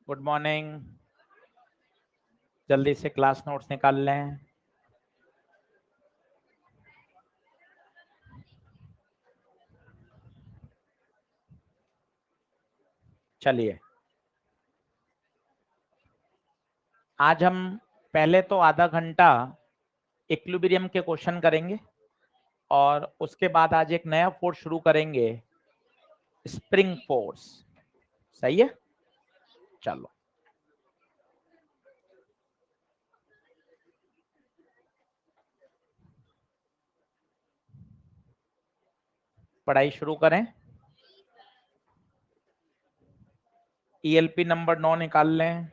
Good morning. जल्दी से class notes निकाल लें। चलिए, आज हम पहले तो आधा घंटा इक्विलिब्रियम के क्वेश्चन करेंगे और उसके बाद आज एक नया फोर्स शुरू करेंगे, स्प्रिंग फोर्स। सही है, चलो पढ़ाई शुरू करें। ईएलपी नंबर 9 निकाल लें।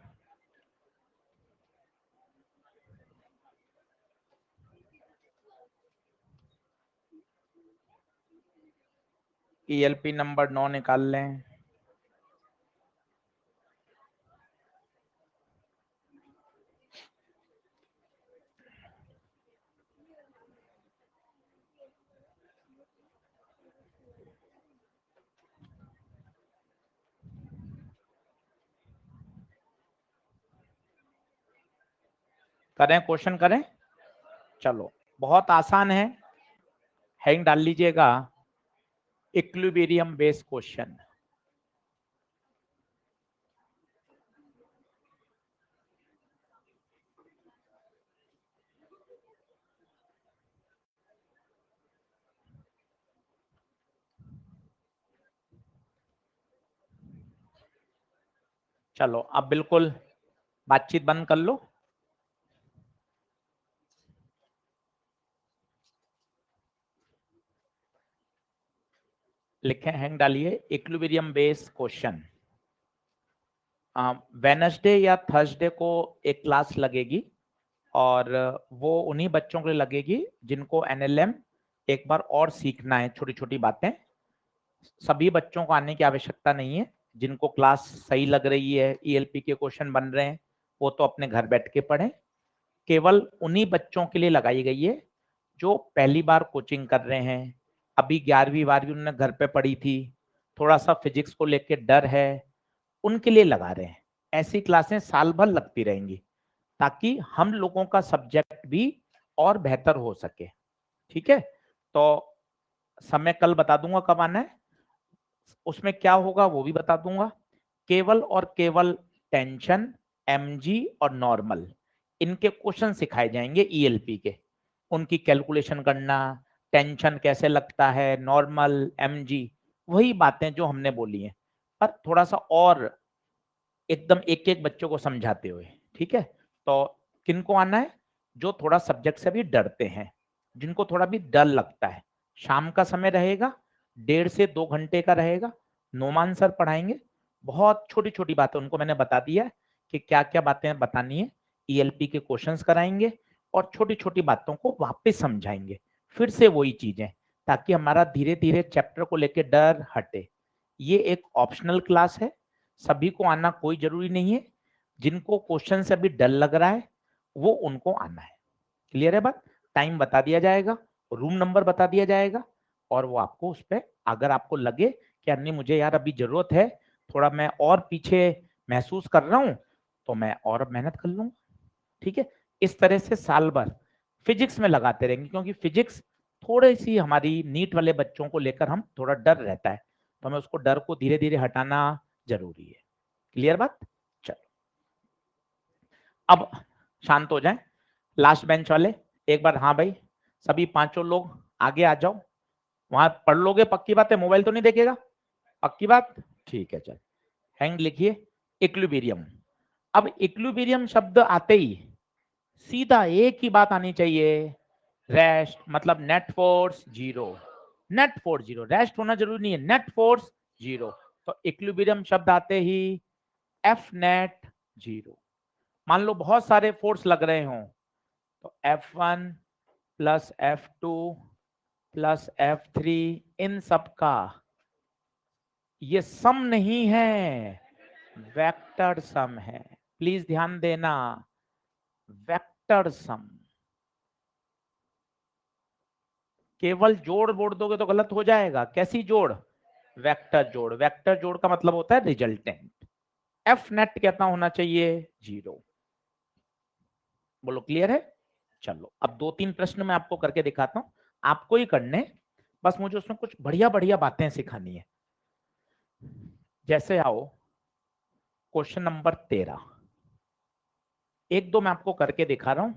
ईएलपी नंबर 9 निकाल लें। करें, क्वेश्चन करें। चलो, बहुत आसान है, हेडिंग डाल लीजिएगा, इक्विलिब्रियम बेस्ड क्वेश्चन। चलो, अब बिल्कुल बातचीत बंद कर लो। लिखे, हैंग डालिए, इक्विलिब्रियम बेस्ड क्वेश्चन। वेडनेसडे या थर्सडे को एक क्लास लगेगी और वो उन्हीं बच्चों के लिए लगेगी जिनको एनएलएम एक बार और सीखना है, छोटी छोटी बातें। सभी बच्चों को आने की आवश्यकता नहीं है। जिनको क्लास सही लग रही है, ईएलपी के क्वेश्चन बन रहे हैं, वो तो अपने घर बैठ के पढ़ें। केवल उन्हीं बच्चों के लिए लगाई गई है जो पहली बार कोचिंग कर रहे हैं, अभी 11वीं 12वीं उन्होंने घर पे पढ़ी थी, थोड़ा सा फिजिक्स को लेके डर है, उनके लिए लगा रहे हैं। ऐसी क्लासें साल भर लगती रहेंगी ताकि हम लोगों का सब्जेक्ट भी और बेहतर हो सके। ठीक है, तो समय कल बता दूंगा कब आना है, उसमें क्या होगा वो भी बता दूंगा। केवल और केवल टेंशन, एमजी और नॉर्मल, इनके क्वेश्चन सिखाए जाएंगे ईएलपी के। उनकी कैलकुलेशन करना, टेंशन कैसे लगता है, नॉर्मल, एमजी, वही बातें जो हमने बोली हैं, पर थोड़ा सा और एकदम एक एक बच्चों को समझाते हुए। ठीक है, तो किनको आना है? जो थोड़ा सब्जेक्ट से भी डरते हैं, जिनको थोड़ा भी डर लगता है। शाम का समय रहेगा, 1.5 से 2 घंटे का रहेगा। नोमान सर पढ़ाएंगे, बहुत छोटी छोटी बातें उनको मैंने बता दिया है कि क्या क्या बातें बतानी है। ईएलपी के क्वेश्चंस कराएंगे और छोटी छोटी बातों को वापस समझाएंगे, फिर से वही चीजें, ताकि हमारा धीरे धीरे चैप्टर को लेकर डर हटे। ये एक ऑप्शनल क्लास है, सभी को आना कोई जरूरी नहीं है। जिनको क्वेश्चन से अभी डर लग रहा है वो उनको आना है। क्लियर है बात? टाइम बता दिया जाएगा, रूम नंबर बता दिया जाएगा, और वो आपको उस पर, अगर आपको लगे कि अन्य मुझे यार अभी जरूरत है, थोड़ा मैं और पीछे महसूस कर रहा हूं, तो मैं और मेहनत कर लूंगा। ठीक है, इस तरह से साल भर फिजिक्स में लगाते रहेंगे, क्योंकि फिजिक्स थोड़ी सी हमारी नीट वाले बच्चों को लेकर हम थोड़ा डर रहता है, तो हमें उसको डर को धीरे धीरे हटाना जरूरी है। क्लियर बात? चलो, अब शांत हो जाएं। लास्ट बेंच वाले एक बार, हाँ भाई, सभी पांचों लोग आगे आ जाओ। वहां पढ़ लोगे? पक्की बात है, मोबाइल तो नहीं देखेगा? पक्की बात? ठीक है, चल, हैंग लिखिए, इक्विलिब्रियम। अब इक्विलिब्रियम शब्द आते ही सीधा एक ही बात आनी चाहिए, रेस्ट, मतलब net force zero. Net force zero, rest होना जरूरी नहीं है, नेट फोर्स जीरो। तो इक्विलिब्रियम शब्द आते ही एफ नेट जीरो। मान लो बहुत सारे फोर्स लग रहे हों, तो F1 plus F2 plus F3, इन सब का ये सम नहीं है, वेक्टर सम है। प्लीज ध्यान देना, वेक्टर सम। केवल जोड़ बोल दोगे तो गलत हो जाएगा। कैसी जोड़? वेक्टर जोड़। वेक्टर जोड़ का मतलब होता है रिजल्टेंट। एफ नेट कितना होना चाहिए 0। बोलो क्लियर है। चलो अब 2-3 प्रश्न मैं आपको करके दिखाता हूं, आपको ही करने, बस मुझे उसमें कुछ बढ़िया बढ़िया बातें सिखानी है। जैसे आओ क्वेश्चन नंबर 13, एक दो मैं आपको करके दिखा रहा हूं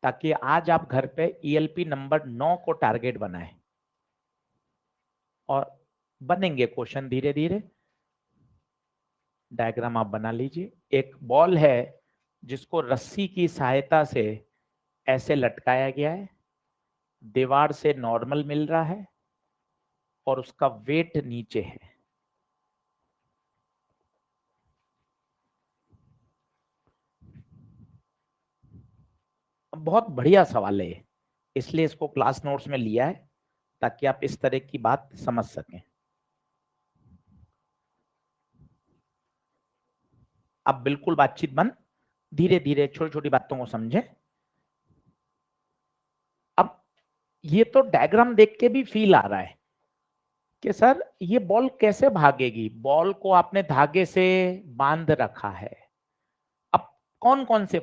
ताकि आज आप घर पे ईएलपी नंबर 9 को टारगेट बनाएं और बनेंगे क्वेश्चन धीरे धीरे। डायग्राम आप बना लीजिए। एक बॉल है जिसको रस्सी की सहायता से ऐसे लटकाया गया है, दीवार से नॉर्मल मिल रहा है और उसका वेट नीचे है। बहुत बढ़िया सवाल है, इसलिए इसको क्लास नोट्स में लिया है ताकि आप इस तरह की बात समझ सकें। अब बिल्कुल बातचीत बंद, धीरे धीरे छोटी छोटी बातों को समझें। अब ये तो डायग्राम देख के भी फील आ रहा है कि सर ये बॉल कैसे भागेगी। बॉल को आपने धागे से बांध रखा है। अब कौन कौन से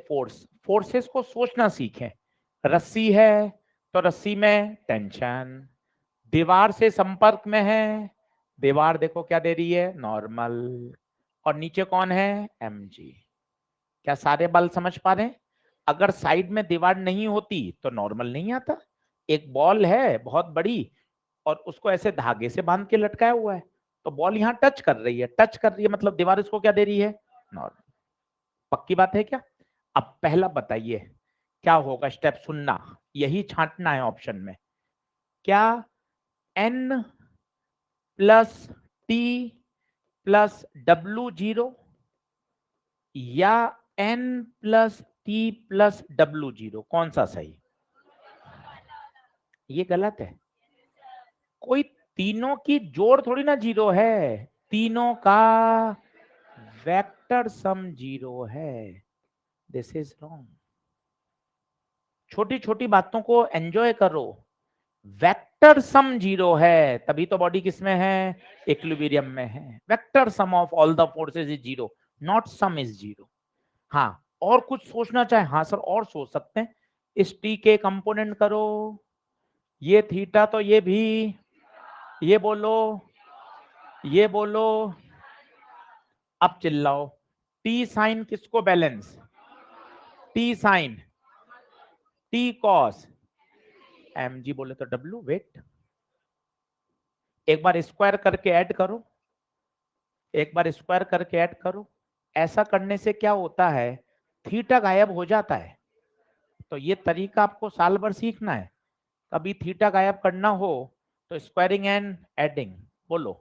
फोर्सेस को सोचना सीखें। रस्सी है तो रस्सी में टेंशन, दीवार से संपर्क में है, दीवार देखो क्या दे रही है नॉर्मल, और नीचे कौन है mg। क्या सारे बल समझ पा रहे हैं। अगर साइड में दीवार नहीं होती तो नॉर्मल नहीं आता। एक बॉल है बहुत बड़ी और उसको ऐसे धागे से बांध के लटकाया हुआ है, तो बॉल यहाँ टच कर रही है, टच कर रही है मतलब दीवार इसको क्या दे रही है नॉर्मल। पक्की बात है क्या। अब पहला बताइए क्या होगा, स्टेप सुनना, यही छांटना है ऑप्शन में। क्या n plus T plus W 0 या n plus T plus W 0, कौन सा सही। ये गलत है। कोई तीनों की जोड़ थोड़ी ना 0 है, तीनों का वेक्टर सम 0 है। This is wrong. छोटी छोटी बातों को एंजॉय करो। वेक्टर सम 0 है, तभी तो बॉडी किसमें है इक्विलिब्रियम में है। Vector sum of all the forces is 0, not some is 0। हाँ और कुछ सोचना चाहे, हाँ सर और सोच सकते हैं। इस टी के कंपोनेंट करो, ये थीटा तो ये भी, ये बोलो, ये बोलो। अब चिल्लाओ। टी साइन किसको balance, T sine, T cos, M G बोले तो डब्ल्यू वेट। एक बार स्क्वायर करके ऐड करो, एक बार स्क्वायर करके ऐड करो। ऐसा करने से क्या होता है, थीटा गायब हो जाता है। तो ये तरीका आपको साल भर सीखना है। कभी थीटा गायब करना हो तो स्क्वायरिंग एंड एडिंग बोलो।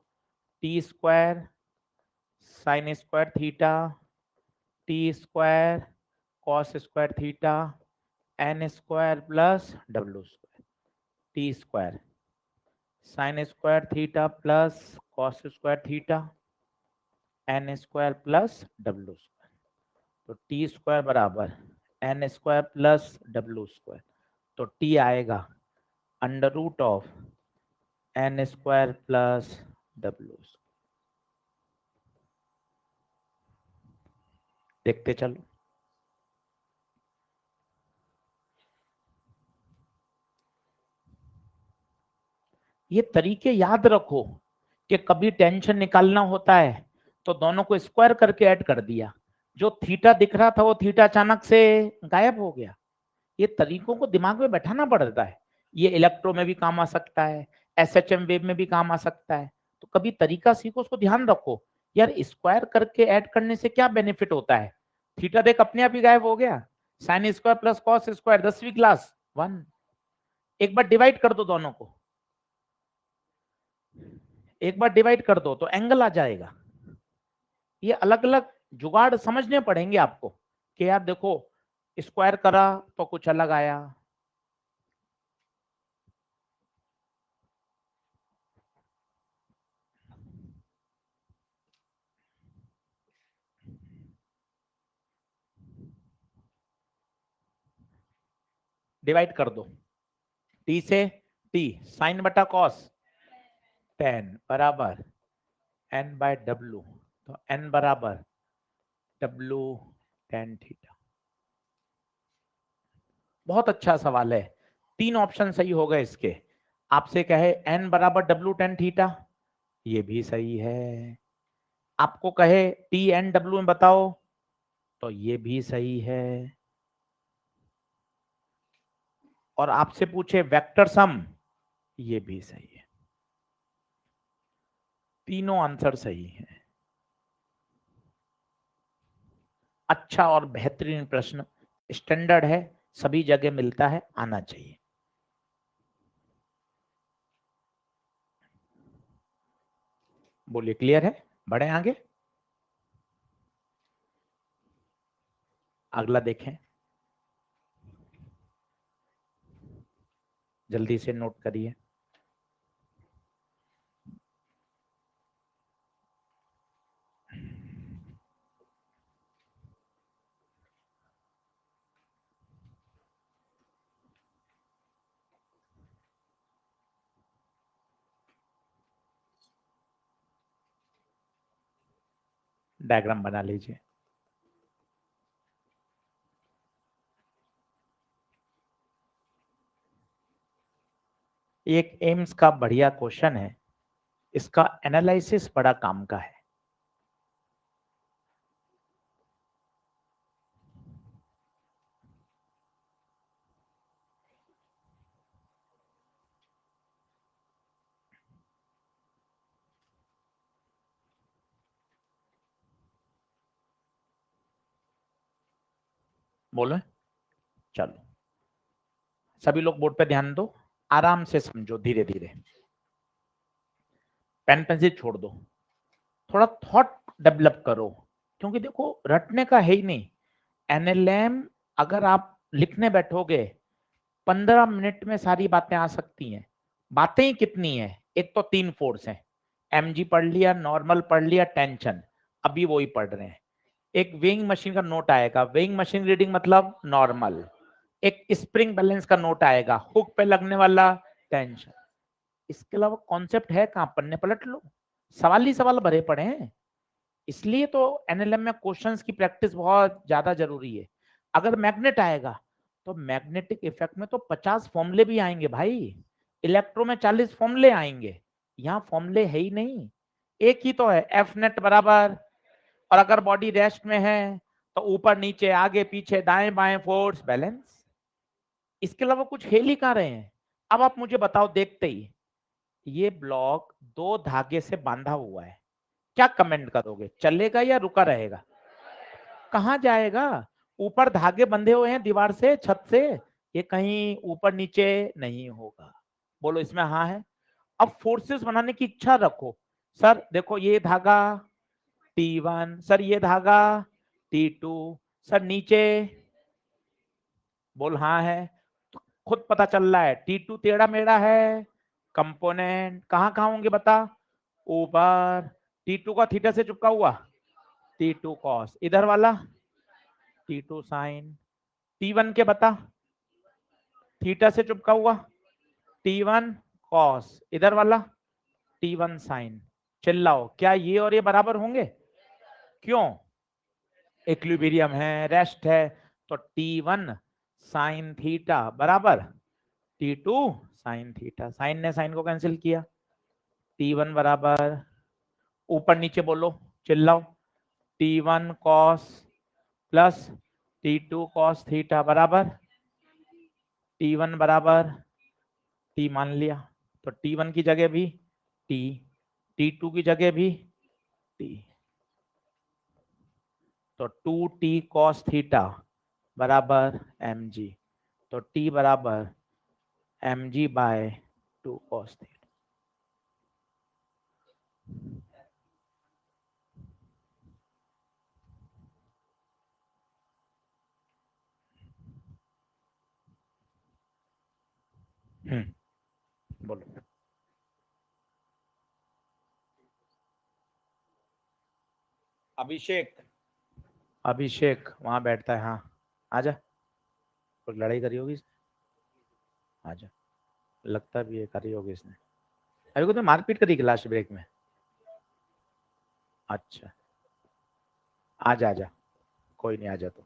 T square sine square theta, T square cos square theta, N square plus W square. T square sine square theta plus cos square theta, N square plus W square. तो T square बराबर N square plus W square, तो T आएगा under root of N square plus W. देखते चलो। ये तरीके याद रखो कि कभी टेंशन निकालना होता है तो दोनों को स्क्वायर करके ऐड कर दिया, जो थीटा दिख रहा था वो थीटा अचानक से गायब हो गया। ये तरीकों को दिमाग में बैठाना पड़ता है। ये इलेक्ट्रो में भी काम आ सकता है, एसएचएम वेव में भी काम आ सकता है। तो कभी तरीका सीखो, उसको ध्यान रखो। यार स्क्वायर करके ऐड करने से क्या बेनिफिट होता है, थीटा देख अपने आप ही गायब हो गया। Sine square plus cos square 10वीं क्लास 1। एक बार डिवाइड कर दो दोनों को, एक बार डिवाइड कर दो तो एंगल आ जाएगा। ये अलग अलग जुगाड़ समझने पड़ेंगे आपको कि यार देखो स्क्वायर करा तो कुछ अलग आया। डिवाइड कर दो, टी से टी साइन बटा कॉस 10 बराबर एन बाय डब्ल्यू, तो एन बराबर W tan थीटा। बहुत अच्छा सवाल है, 3 ऑप्शन सही हो गए इसके। आपसे कहे n बराबर W tan थीटा, ये भी सही है। आपको कहे T n W में बताओ, तो ये भी सही है। और आपसे पूछे वेक्टर सम, ये भी सही है। तीनों आंसर सही है। अच्छा और बेहतरीन प्रश्न, स्टैंडर्ड है, सभी जगह मिलता है, आना चाहिए। बोलिए क्लियर है, बढ़े आगे। अगला देखें, जल्दी से नोट करिए। डायग्राम बना लीजिए। एक एम्स का बढ़िया क्वेश्चन है, इसका एनालिसिस बड़ा काम का है। बोलो, चलो सभी लोग बोर्ड पे ध्यान दो, आराम से समझो, धीरे धीरे। पेन पेंसिल छोड़ दो, थोड़ा थॉट डेवलप करो, क्योंकि देखो रटने का है ही नहीं। एनएलएम अगर आप लिखने बैठोगे 15 मिनट में सारी बातें आ सकती हैं। बातें ही कितनी है, एक तो 3 फोर्स हैं, एमजी पढ़ लिया, नॉर्मल पढ़ लिया, टेंशन अभी वही पढ़ रहे हैं। एक वेइंग मशीन का नोट आएगा, वेइंग मशीन रीडिंग मतलब नॉर्मल। एक स्प्रिंग बैलेंस का नोट आएगा, हुक पे लगने वाला, टेंशन। इसके अलावा कॉन्सेप्ट है कहां, पन्ने पलट लो, सवाल ही सवाल भरे पड़े हैं। इसलिए तो एनएलएम में क्वेश्चंस की प्रैक्टिस बहुत ज्यादा जरूरी है। अगर मैग्नेट आएगा तो मैग्नेटिक इफेक्ट में तो 50 फॉर्मूले भी आएंगे भाई, इलेक्ट्रो में 40 फॉर्मूले आएंगे, यहाँ फॉर्मूले है ही नहीं, एक ही तो है, एफ नेट बराबर। और अगर बॉडी रेस्ट में है तो ऊपर नीचे आगे पीछे दाएं बाएं फोर्स बैलेंस। इसके अलावा कुछ खेल ही कहां रहे हैं। अब आप मुझे बताओ देखते ही, ये ब्लॉक 2 धागे से बांधा हुआ है, क्या कमेंट करोगे, चलेगा या रुका रहेगा? कहां जाएगा? ऊपर धागे बंधे हुए हैं दीवार से, छत से, ये कहीं ऊपर नीचे नहीं होगा। बोलो इसमें हाँ है। अब फोर्सेस बनाने की इच्छा रखो, सर देखो ये धागा T1, सर ये धागा T2, सर नीचे, बोल हाँ है। तो खुद पता चल रहा है T2 टेढ़ा मेढ़ा है, कंपोनेंट कहां कहां होंगे बता, ऊपर। T2 का थीटा से चिपका हुआ, T2 कॉस, इधर वाला T2 साइन। T1 के बता, थीटा से चिपका हुआ T1 कॉस, इधर वाला T1 साइन। चिल्लाओ, क्या ये और ये बराबर होंगे? क्यों? इक्विलिब्रियम है, रेस्ट है, तो T1 साइन थीटा बराबर T2 साइन थीटा। साइन ने साइन को कैंसिल किया, T1 बराबर, ऊपर नीचे बोलो, चिल्लाओ, T1 cos plus T2 cos theta बराबर T1 बराबर T मान लिया, तो T1 की जगह भी T, T2 की जगह भी T, तो 2T cos थीटा बराबर mg, तो T बराबर mg बाय 2 cos थीटा। बोलो। अभिषेक, अभिषेक वहां बैठता है, हाँ आजा, कुछ लड़ाई करी होगी इसने, आजा, लगता भी है करी होगी इसने। अभी को तो मारपीट करी कि लास्ट ब्रेक में? अच्छा, आजा आजा, कोई नहीं, आ जा तो।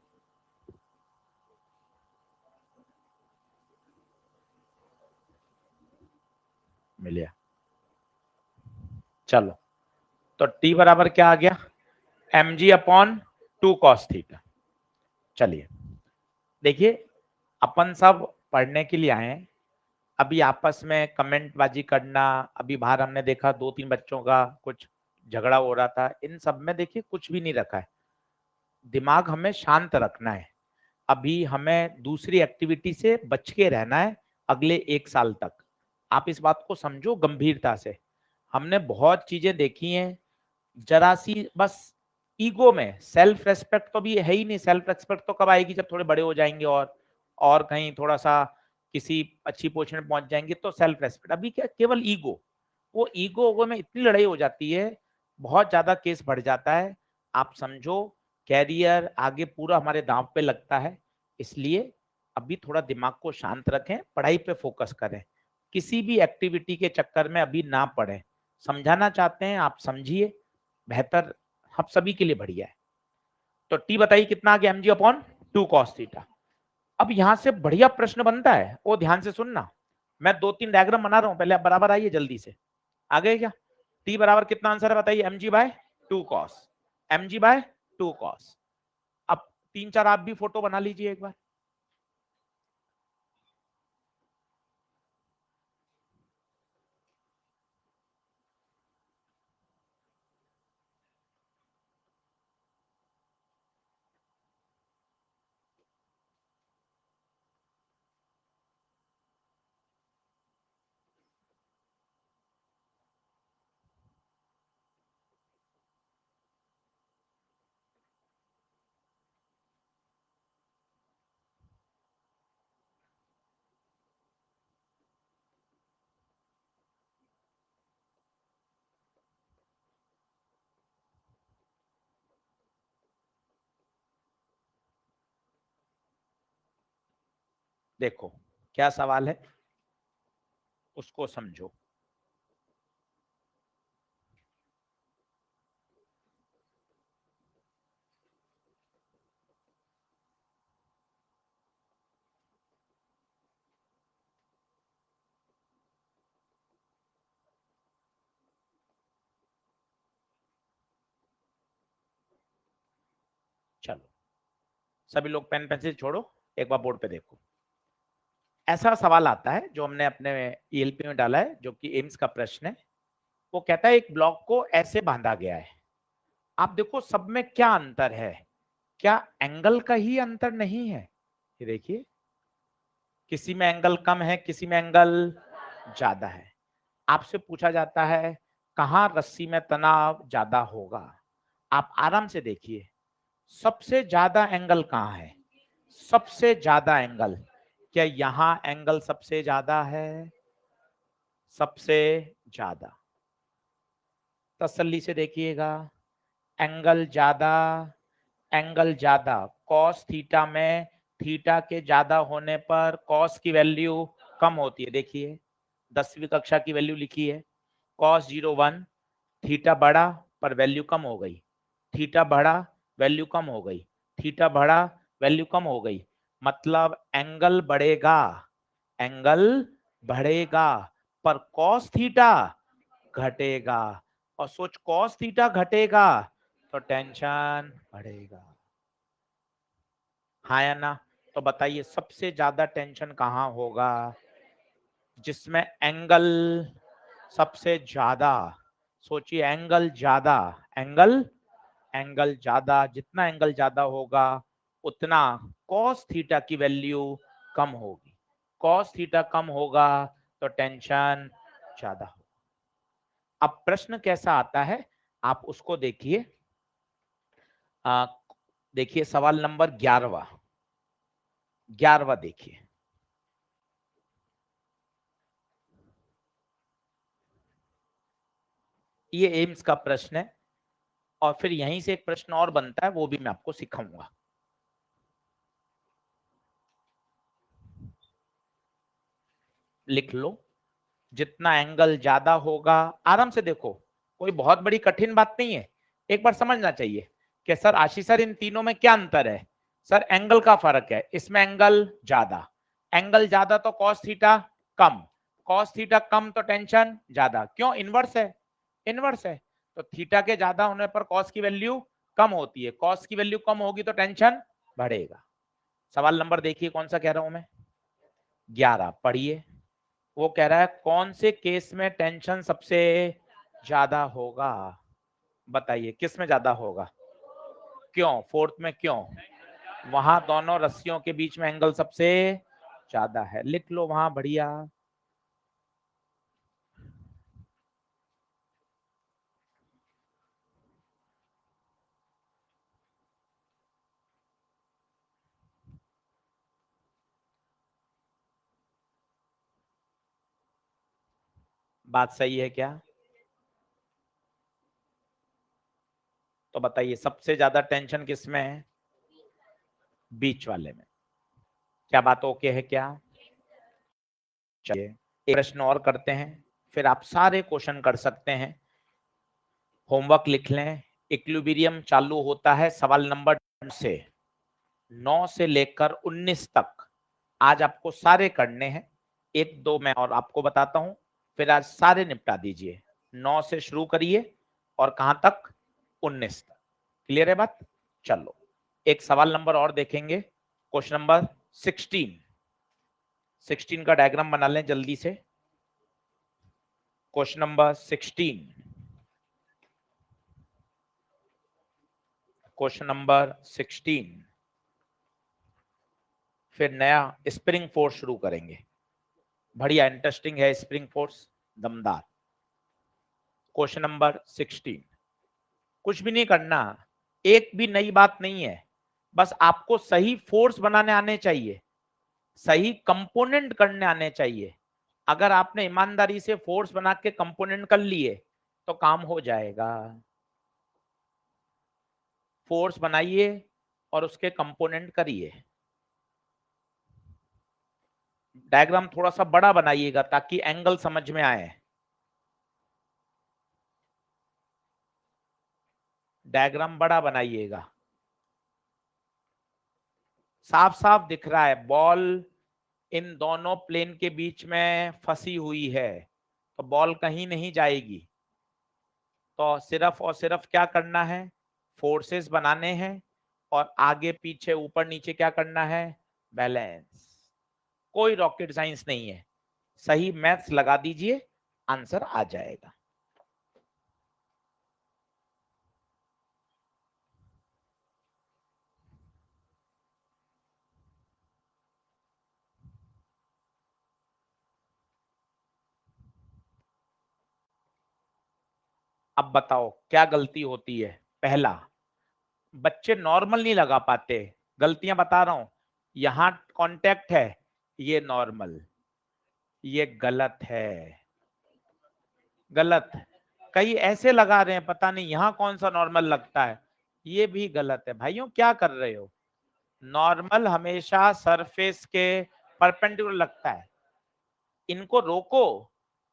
मिल गया। चलो, तो टी बराबर क्या आ गया, mg अपॉन 2 cos थीटा। चलिए देखिए, अपन सब पढ़ने के लिए आए हैं, अभी आपस में कमेंट बाजी करना, अभी बाहर हमने देखा 2-3 बच्चों का कुछ झगड़ा हो रहा था, इन सब में देखिए कुछ भी नहीं रखा है, दिमाग हमें शांत रखना है। अभी हमें दूसरी एक्टिविटी से बच के रहना है अगले 1 साल तक। आप इस बात को समझो गंभीरता से। हमने बहुत चीजें देखी हैं, जरा सी बस ईगो में, सेल्फ रेस्पेक्ट तो भी है ही नहीं। सेल्फ रेस्पेक्ट तो कब आएगी, जब थोड़े बड़े हो जाएंगे और कहीं थोड़ा सा किसी अच्छी पोजीशन में पहुंच जाएंगे तो सेल्फ रेस्पेक्ट। अभी क्या, केवल ईगो। वो ईगो में इतनी लड़ाई हो जाती है, बहुत ज्यादा केस बढ़ जाता है। आप समझो कैरियर आगे पूरा हमारे दांव पे लगता है, इसलिए अभी थोड़ा दिमाग को शांत रखें, पढ़ाई पे फोकस करें, किसी भी एक्टिविटी के चक्कर में अभी ना पड़े। समझाना चाहते हैं आप समझिए, बेहतर हम सभी के लिए बढ़िया है। तो टी बताइए कितना आ गया, mg अपॉन 2 cos थीटा। अब यहां से बढ़िया प्रश्न बनता है, वो ध्यान से सुनना। मैं 2-3 डायग्राम बना रहा हूं, पहले आप बराबर आइए जल्दी से। आ गए क्या? टी बराबर कितना आंसर है बताइए, mg by 2 cos, mg by 2 cos। अब 3-4 आप भी फोटो बना लीजिए एक बार। देखो क्या सवाल है, उसको समझो। चलो सभी लोग पेन पेंसिल छोड़ो, एक बार बोर्ड पे देखो। ऐसा सवाल आता है जो हमने अपने ईएलपी में डाला है, जो कि एम्स का प्रश्न है। वो कहता है एक ब्लॉक को ऐसे बांधा गया है, आप देखो सब में क्या अंतर है, क्या एंगल का ही अंतर नहीं है? ये देखिए, किसी में एंगल कम है, किसी में एंगल ज्यादा है। आपसे पूछा जाता है कहां रस्सी में तनाव ज्यादा होगा, आप आराम से देखिए, सबसे ज्यादा एंगल कहां है, सबसे ज्यादा एंगल, क्या यहां एंगल सबसे ज्यादा है? सबसे ज्यादा, तसल्ली से देखिएगा, एंगल ज्यादा, एंगल ज्यादा। कॉस थीटा में थीटा के ज्यादा होने पर कॉस की वैल्यू कम होती है, देखिए 10वीं कक्षा की वैल्यू लिखी है, कॉस 01, थीटा बढ़ा पर वैल्यू कम हो गई, थीटा बढ़ा वैल्यू कम हो गई, थीटा बढ़ा वैल्यू कम हो गई, मतलब एंगल बढ़ेगा, एंगल बढ़ेगा, पर कॉस थीटा घटेगा। और सोच, कॉस थीटा घटेगा तो टेंशन बढ़ेगा, हाँ या ना? तो बताइए सबसे ज्यादा टेंशन कहां होगा, जिसमें एंगल सबसे ज्यादा। सोचिए, एंगल ज्यादा, एंगल एंगल ज्यादा, जितना एंगल ज्यादा होगा उतना कॉस थीटा की वैल्यू कम होगी, कॉस थीटा कम होगा तो टेंशन ज्यादा होगा। अब प्रश्न कैसा आता है आप उसको देखिए। देखिए सवाल नंबर 11वां, 11वां देखिए। ये एम्स का प्रश्न है, और फिर यहीं से एक प्रश्न और बनता है, वो भी मैं आपको सिखाऊंगा। लिख लो, जितना एंगल ज्यादा होगा, आराम से देखो, कोई बहुत बड़ी कठिन बात नहीं है, एक बार समझना चाहिए कि सर आशीष सर इन तीनों में क्या अंतर है? सर एंगल का फर्क है, इसमें एंगल ज्यादा तो कॉस थीटा कम, कॉस थीटा कम तो टेंशन ज्यादा। क्यों? इनवर्स है। तो थीटा के ज्यादा होने पर कॉस की वैल्यू कम होती है, कॉस की वैल्यू कम होगी तो टेंशन बढ़ेगा। सवाल नंबर देखिए कौन सा कह रहा हूं मैं, 11 पढ़िए। वो कह रहा है कौन से केस में टेंशन सबसे ज्यादा होगा? बताइए किस में ज्यादा होगा? क्यों? फोर्थ में क्यों? वहां दोनों रस्सियों के बीच में एंगल सबसे ज्यादा है, लिख लो वहां, बढ़िया। बात सही है क्या? तो बताइए सबसे ज्यादा टेंशन किस में है? बीच वाले में। क्या बात ओके है क्या? चलिए एक प्रश्न और करते हैं, फिर आप सारे क्वेश्चन कर सकते हैं। होमवर्क लिख लें। इक्विलिब्रियम चालू होता है सवाल नंबर से 9 से लेकर 19 तक। आज आपको सारे करने हैं, एक दो मैं और आपको बताता हूं, फिर आज सारे निपटा दीजिए। 9 से शुरू करिए और कहां तक? 19 तक। क्लियर है बात? चलो एक सवाल नंबर और देखेंगे, क्वेश्चन नंबर 16 का डायग्राम बना लें जल्दी से। Question number 16, question number 16। फिर नया स्प्रिंग फोर्स शुरू करेंगे, बढ़िया इंटरेस्टिंग है स्प्रिंग फोर्स, दमदार। क्वेश्चन नंबर 16, कुछ भी नहीं करना, एक भी नई बात नहीं है, बस आपको सही फोर्स बनाने आने चाहिए, सही कंपोनेंट करने आने चाहिए। अगर आपने ईमानदारी से फोर्स बना के कंपोनेंट कर लिए तो काम हो जाएगा। फोर्स बनाइए और उसके कंपोनेंट करिए। डायग्राम थोड़ा सा बड़ा बनाइएगा ताकि एंगल समझ में आए। डायग्राम बड़ा बनाइएगा, साफ साफ दिख रहा है बॉल इन दोनों प्लेन के बीच में फंसी हुई है, तो बॉल कहीं नहीं जाएगी। तो सिर्फ और सिर्फ क्या करना है? फोर्सेस बनाने हैं और आगे पीछे ऊपर नीचे क्या करना है? बैलेंस। कोई रॉकेट साइंस नहीं है, सही मैथ्स लगा दीजिए, आंसर आ जाएगा। अब बताओ क्या गलती होती है? पहला, बच्चे नॉर्मल नहीं लगा पाते, गलतियां बता रहा हूं। यहां कांटेक्ट है, ये नॉर्मल, ये गलत है, गलत। कई ऐसे लगा रहे हैं, पता नहीं यहां कौन सा नॉर्मल लगता है, ये भी गलत है। भाइयों क्या कर रहे हो? नॉर्मल हमेशा सरफेस के परपेंडिकुलर लगता है, इनको रोको।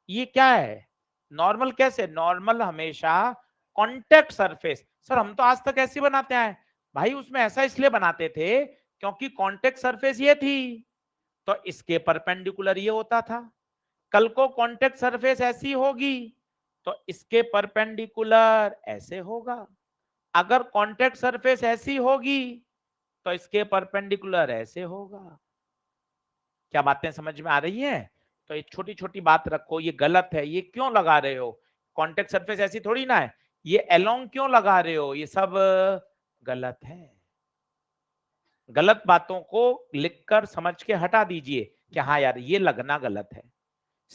ये क्या है? नॉर्मल कैसे? नॉर्मल हमेशा कांटेक्ट सरफेस। सर हम तो आज तक ऐसे बनाते हैं। भाई उसमें ऐसा इसलिए बनाते थे क्योंकि कांटेक्ट सरफेस ये थी, तो इसके परपेंडिकुलर ये होता था। कल को कांटेक्ट सरफेस ऐसी होगी तो इसके परपेंडिकुलर ऐसे होगा। अगर कांटेक्ट सरफेस ऐसी होगी तो इसके परपेंडिकुलर ऐसे होगा। क्या बातें समझ में आ रही हैं? तो ये छोटी छोटी बात रखो, ये गलत है, ये क्यों लगा रहे हो? कांटेक्ट सरफेस ऐसी थोड़ी ना है, ये अलोंग क्यों लगा रहे हो? ये सब गलत है। गलत बातों को लिखकर समझ के हटा दीजिए कि हाँ यार ये लगना गलत है।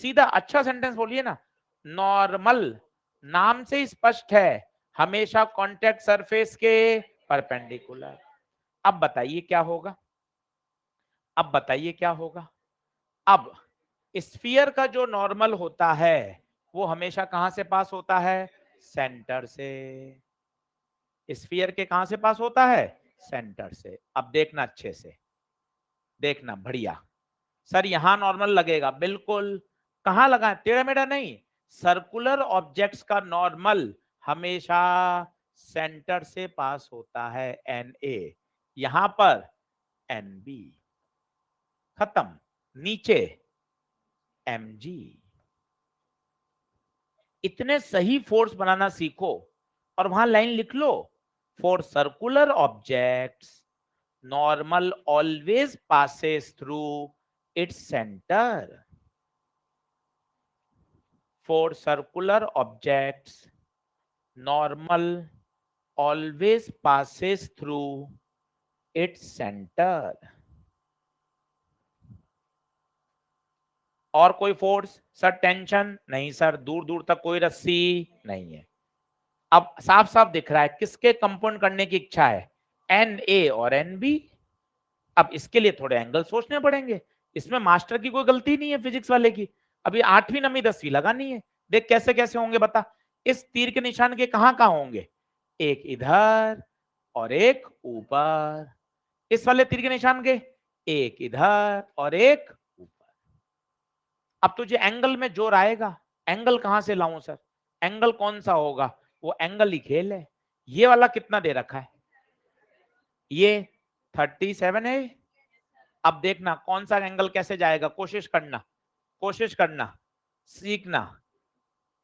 सीधा अच्छा सेंटेंस बोलिए ना। नॉर्मल नाम से स्पष्ट है, हमेशा कांटेक्ट सरफेस के परपेंडिकुलर। अब बताइए क्या होगा? अब बताइए क्या होगा? अब स्फीयर का जो नॉर्मल होता है वो हमेशा कहां से पास होता है? सेंटर से। स्फीयर के कहां से पास होता है? सेंटर से। अब देखना अच्छे से, देखना बढ़िया। सर यहां नॉर्मल लगेगा, बिल्कुल। कहां लगा? टेढ़ा मेढ़ा नहीं, सर्कुलर ऑब्जेक्ट्स का नॉर्मल हमेशा सेंटर से पास होता है Na, यहां पर Nb, खत्म, नीचे Mg। इतने सही फोर्स बनाना सीखो और वहां लाइन लिख लो, for circular objects normal always passes through its centre. For circular objects normal always passes through its centre. और कोई फोर्स सर? टेंशन नहीं सर, दूर दूर तक कोई रस्सी नहीं है। अब साफ साफ दिख रहा है किसके कंपाउंड करने की इच्छा है, Na और Nb। अब इसके लिए थोड़े एंगल सोचने पड़ेंगे, इसमें मास्टर की कोई गलती नहीं है फिजिक्स वाले की। अभी 8वीं 9वीं 10वीं लगानी है, देख कैसे कैसे होंगे बता। इस तीर के निशान के कहां कहां होंगे, एक इधर और एक ऊपर। इस वाले तीर के निशान के एक इधर और एक ऊपर। अब तुझे एंगल में जोर आएगा, एंगल कहां से लाऊं सर, एंगल कौन सा होगा, वो एंगल ही खेल है। ये वाला कितना दे रखा है, ये 37 है। अब देखना कौन सा एंगल कैसे जाएगा, कोशिश करना, कोशिश करना, सीखना।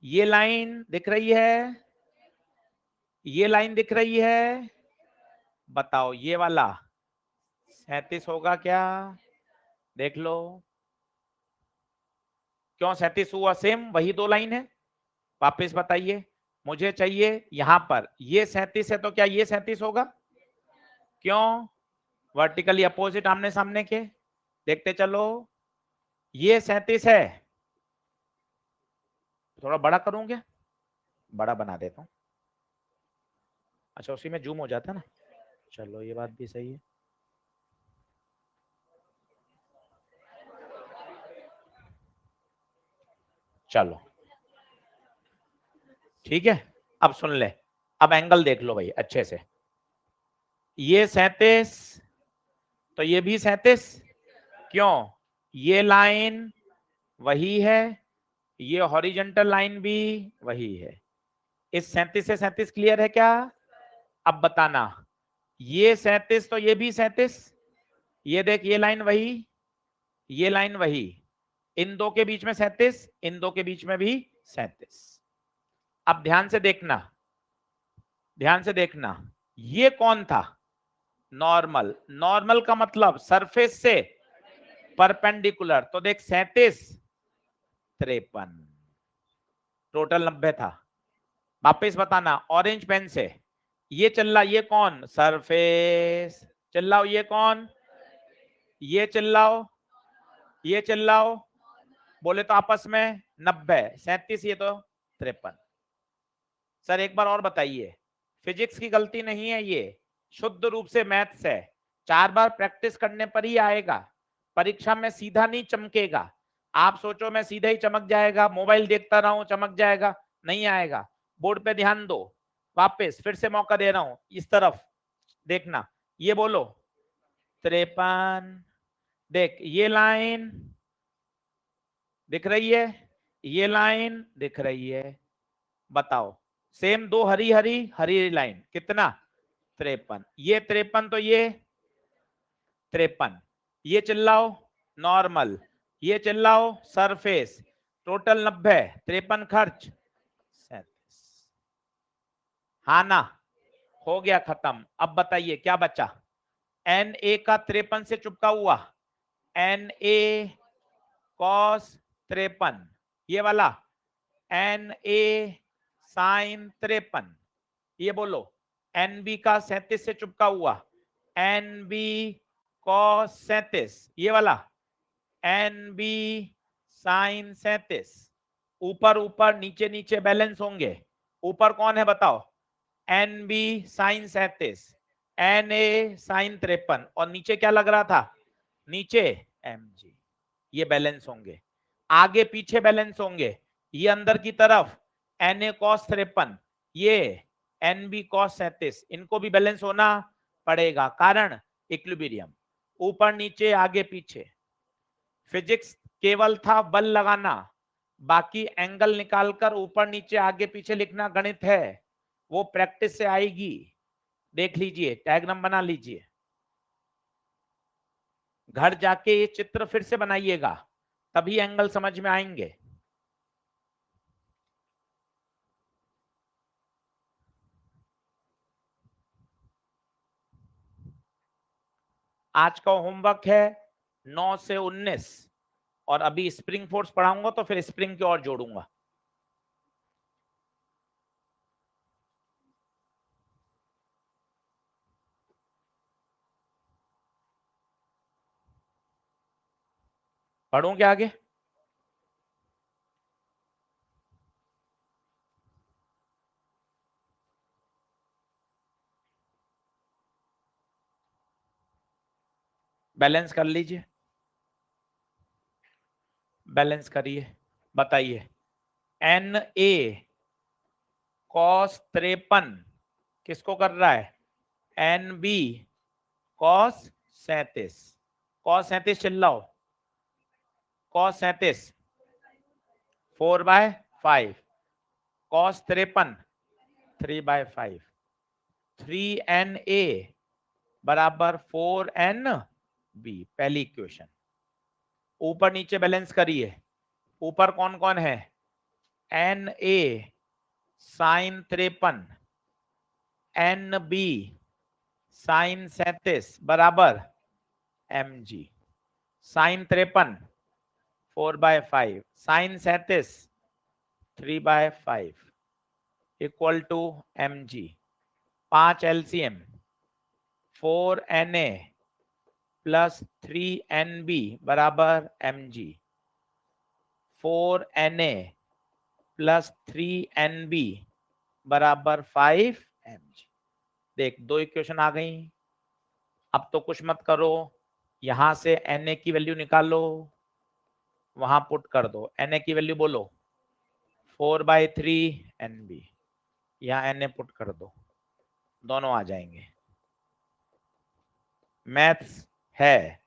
ये लाइन दिख रही है, ये लाइन दिख रही है, बताओ ये वाला 37 होगा क्या, देख लो। क्यों 37 हुआ, सेम वही दो लाइन है। वापस बताइए, मुझे चाहिए यहां पर ये 37 है तो क्या ये 37 होगा, क्यों, वर्टिकली अपोजिट आमने सामने के, देखते चलो। ये 37 है, थोड़ा बड़ा करूंगे, बड़ा बना देता हूं। अच्छा उसी में जूम हो जाता ना, चलो ये बात भी सही है। चलो ठीक है, अब सुन ले, अब एंगल देख लो भाई अच्छे से। ये 37 तो ये भी 37, क्यों, ये लाइन वही है, ये हॉरिजॉन्टल लाइन भी वही है। इस 37 से 37 क्लियर है क्या। अब बताना, ये 37 तो ये भी 37, ये देख ये लाइन वही, ये लाइन वही, इन दो के बीच में 37, इन दो के बीच में भी 37। अब ध्यान से देखना, ध्यान से देखना, ये कौन था, नॉर्मल। नॉर्मल का मतलब सरफेस से परपेंडिकुलर, तो देख 37 53, टोटल 90 था। वापिस बताना ऑरेंज पेन से, ये चिल्ला, ये कौन, सरफेस, चिल्लाओ, ये कौन, ये चिल्लाओ, ये चिल्लाओ, बोले तो आपस में 90, 37 ये तो 53। सर एक बार और बताइए, फिजिक्स की गलती नहीं है ये, शुद्ध रूप से मैथ्स है, 4 बार प्रैक्टिस करने पर ही आएगा, परीक्षा में सीधा नहीं चमकेगा। आप सोचो मैं सीधा ही चमक जाएगा, मोबाइल देखता रहा हूं चमक जाएगा, नहीं आएगा। बोर्ड पे ध्यान दो, वापस फिर से मौका दे रहा हूं, इस तरफ देखना, ये बोलो 53। देख ये लाइन दिख रही है, ये लाइन दिख रही है, बताओ सेम दो हरी हरी हरी लाइन, कितना 53, ये 53 तो ये 53, ये चिल्लाओ नॉर्मल, ये चिल्लाओ सरफेस, टोटल 90, 53 खर्च 37। हाँ ना, हो गया खत्म। अब बताइए क्या बचा, एन ए का 53 से चुपका हुआ, एन ए कॉस 53, ये वाला एन ए साइन 53, ये बोलो एन बी का 37 से चुपका हुआ, एन बी कॉस 37, ये वाला एन बी साइन 37। ऊपर ऊपर नीचे नीचे बैलेंस होंगे, ऊपर कौन है बताओ, N B sine 37, N A sine 53, और नीचे क्या लग रहा था, नीचे एम जी, ये बैलेंस होंगे। आगे पीछे बैलेंस होंगे, ये अंदर की तरफ एन ए कॉस 53, ये एन बी कॉस 37, इनको भी बैलेंस होना पड़ेगा, कारण इक्विलिब्रियम, ऊपर नीचे आगे पीछे। फिजिक्स केवल था बल लगाना, बाकी एंगल निकालकर ऊपर नीचे आगे पीछे लिखना गणित है। वो प्रैक्टिस से आएगी, देख लीजिए, डायग्राम बना लीजिए, घर जाके ये चित्र फिर से बनाइएगा, तभी एंगल समझ में आएंगे। आज का होमवर्क है 9 से 19, और अभी स्प्रिंग फोर्स पढ़ाऊंगा तो फिर स्प्रिंग की और जोड़ूंगा। पढ़ूं क्या आगे? बैलेंस कर लीजिए, बैलेंस करिए, बताइए। एन ए कॉस 53 किसको कर रहा है? एन बी कॉस 37, कॉस 37 चिल्लाओ, कॉस 37 4/5, कॉस 53 3/5, 3NA बराबर 4NB, पहली इक्वेशन। ऊपर नीचे बैलेंस करिए, ऊपर कौन कौन है? NA साइन 53, NB साइन 37 बराबर mg, sine 53 4/5, sine 37 3/5 equal to mg। 5 LCM 4Na plus 3NB बराबर mg, 4Na प्लस 3NB बराबर 5mg। देख, दो इक्वेशन आ गई। अब तो कुछ मत करो, यहां से Na की वैल्यू निकालो, वहां पुट कर दो। Na की वैल्यू बोलो, 4/3 NB, यहाँ Na पुट कर दो, दोनों आ जाएंगे। मैथ्स है।